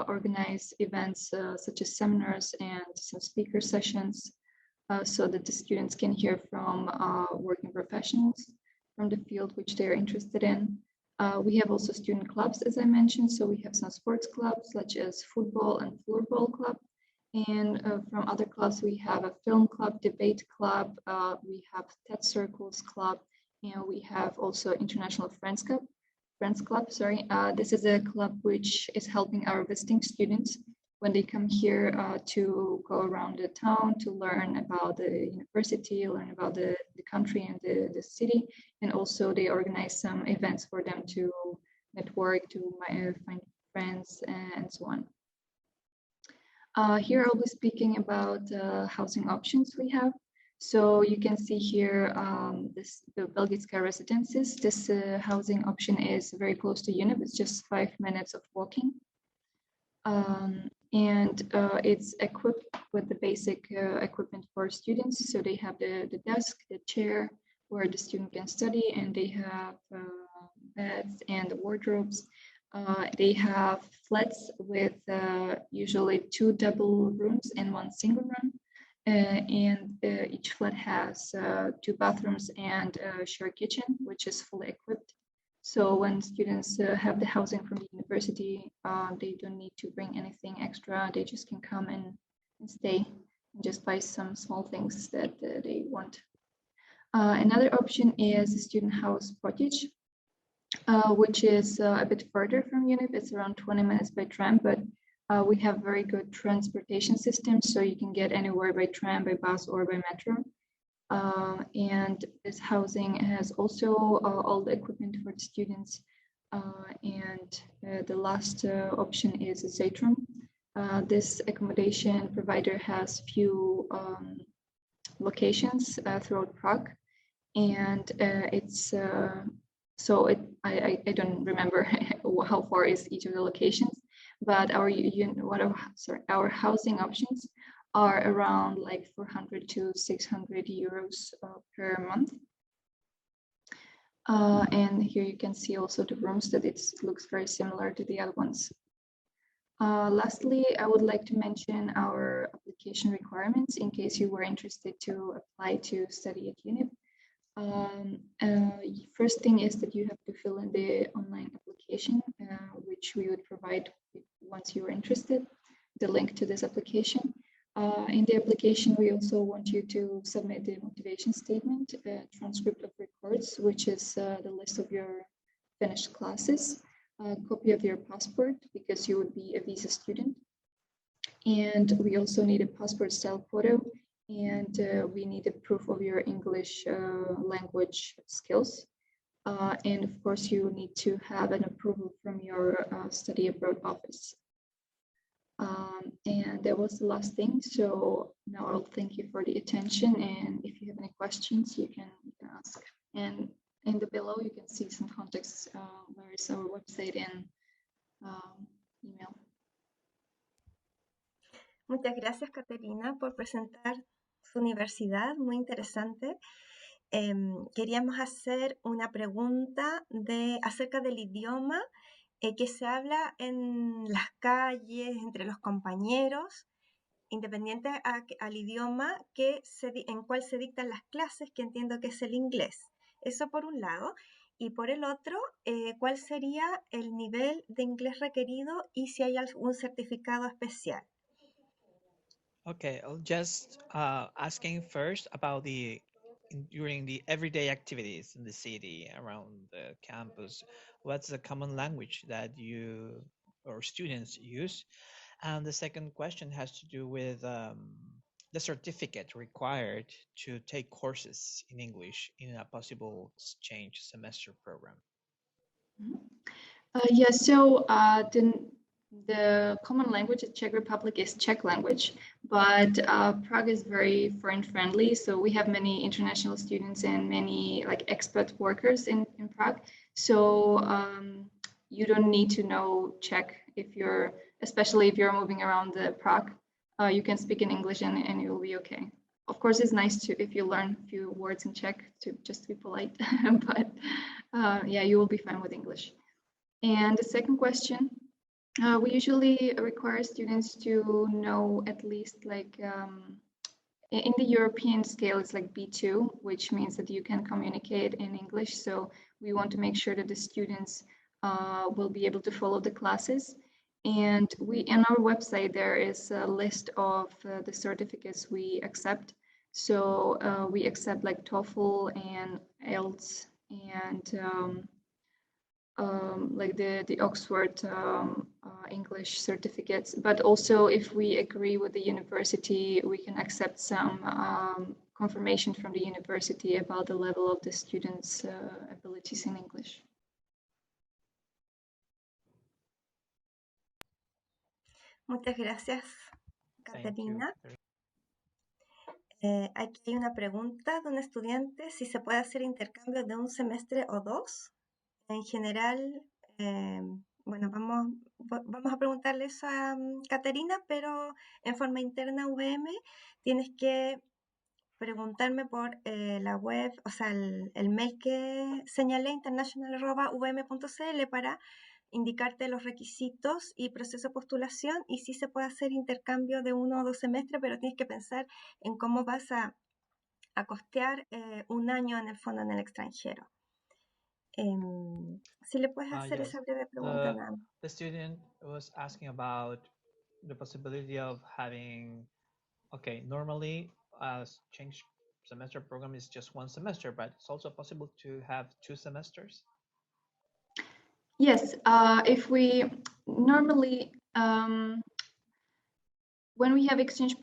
[SPEAKER 8] organize events such as seminars and some speaker sessions so that the students can hear from working professionals from the field which they are interested in. We have also student clubs, as I mentioned. So we have some sports clubs such as football and floorball club. And from other clubs, we have a film club, debate club, we have TED Circles club, and we have also International Friends Club. This is a club which is helping our visiting students when they come here to go around the town to learn about the university, learn about the country and the city, and also they organize some events for them to network, to find friends, and so on. Here I'll be speaking about housing options we have. So you can see here the Belgitska residences. This housing option is very close to UNIP. It's just 5 minutes of walking. And it's equipped with the basic equipment for students. So they have the desk, the chair where the student can study, and they have beds and wardrobes. They have flats with usually 2 double rooms and 1 single room. And each flat has 2 bathrooms and a shared kitchen, which is fully equipped. So when students have the housing from the university, they don't need to bring anything extra. They just can come and stay and just buy some small things that they want. Another option is the student house Portage, which is a bit further from UNIP. It's around 20 minutes by tram, but we have very good transportation systems, so you can get anywhere by tram, by bus, or by metro. And this housing has also all the equipment for the students. And the last option is a Zatron. This accommodation provider has few locations throughout Prague, and it's so I don't remember how far is each of the locations, but our housing options are around like 400 to 600 euros per month. And here you can see also the rooms that it looks very similar to the other ones. Lastly, I would like to mention our application requirements in case you were interested to apply to study at UNIP. First thing is that you have to fill in the online application, which we would provide once you are interested, the link to this application. In the application, we also want you to submit the motivation statement, a transcript of records, which is the list of your finished classes, a copy of your passport, because you would be a visa student. And we also need a passport style photo, and we need a proof of your English language skills. And of course, you need to have an approval from your study abroad office. And that was the last thing. So now I'll thank you for the attention. And if you have any questions, you can ask. And in the below, you can see some context where is our website and email.
[SPEAKER 2] Muchas gracias, Caterina, por presentar su universidad, muy interesante. Queríamos hacer una pregunta acerca del idioma que se habla en las calles, entre los compañeros, independiente al idioma en cual se dictan las clases, que entiendo que es el inglés. Eso por un lado. Y por el otro, ¿cuál sería el nivel de inglés requerido y si hay algún certificado especial?
[SPEAKER 5] Okay, I'll just asking first about during the everyday activities in the city, around the campus, what's the common language that you or students use? And the second question has to do with the certificate required to take courses in English in a possible exchange semester program.
[SPEAKER 8] Yeah, so the common language in Czech Republic is Czech language, but Prague is very foreign friendly. So we have many international students and many like expat workers in Prague. So you don't need to know Czech especially if you're moving around Prague. You can speak in English and you'll be okay. Of course, it's nice if you learn a few words in Czech just to be polite, but yeah, you will be fine with English. And the second question, we usually require students to know at least like in the European scale, it's like B2, which means that you can communicate in English. So we want to make sure that the students will be able to follow the classes. And on our website, there is a list of the certificates we accept. So we accept like TOEFL and IELTS and like the Oxford English certificates, but also if we agree with the university, we can accept some confirmation from the university about the level of the students' abilities in English.
[SPEAKER 2] Muchas gracias, Caterina. Aquí hay una pregunta de un estudiante, si se puede hacer intercambio de un semestre o dos. En general, bueno, vamos a preguntarle eso a Caterina, pero en forma interna VM tienes que preguntarme por la web, o sea, el mail que señalé, international@vm.cl, para indicarte los requisitos y proceso de postulación, y sí se puede hacer intercambio de 1 o 2 semestres, pero tienes que pensar en cómo vas a costear un año en el fondo en el extranjero. Si le puedes hacer
[SPEAKER 5] Yes.
[SPEAKER 2] esa breve pregunta, nada.
[SPEAKER 5] The student was asking about the possibility of having, okay, normally change semester program is just 1 semester, but it's also possible to have 2 semesters.
[SPEAKER 8] Yes, if we normally, when we have exchange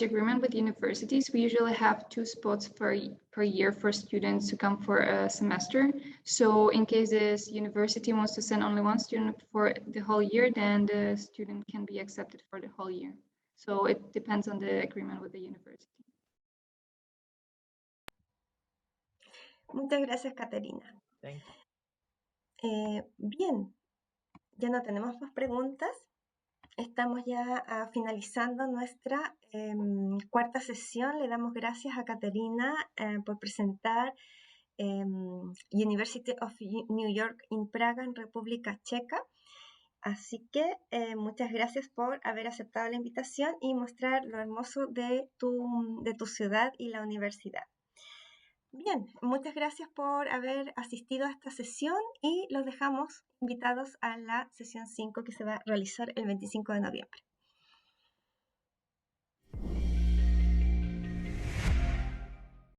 [SPEAKER 8] agreement with universities, we usually have 2 spots per year for students to come for a semester. So in case this university wants to send only 1 student for the whole year, then the student can be accepted for the whole year. So it depends on the agreement with the university.
[SPEAKER 2] Muchas gracias, Caterina.
[SPEAKER 5] Thank you.
[SPEAKER 2] Bien, ya no tenemos más preguntas. Estamos ya finalizando nuestra cuarta sesión. Le damos gracias a Caterina por presentar University of New York in Praga, en República Checa. Así que muchas gracias por haber aceptado la invitación y mostrar lo hermoso de tu ciudad y la universidad. Bien, muchas gracias por haber asistido a esta sesión y los dejamos invitados a la sesión 5 que se va a realizar el 25 de noviembre.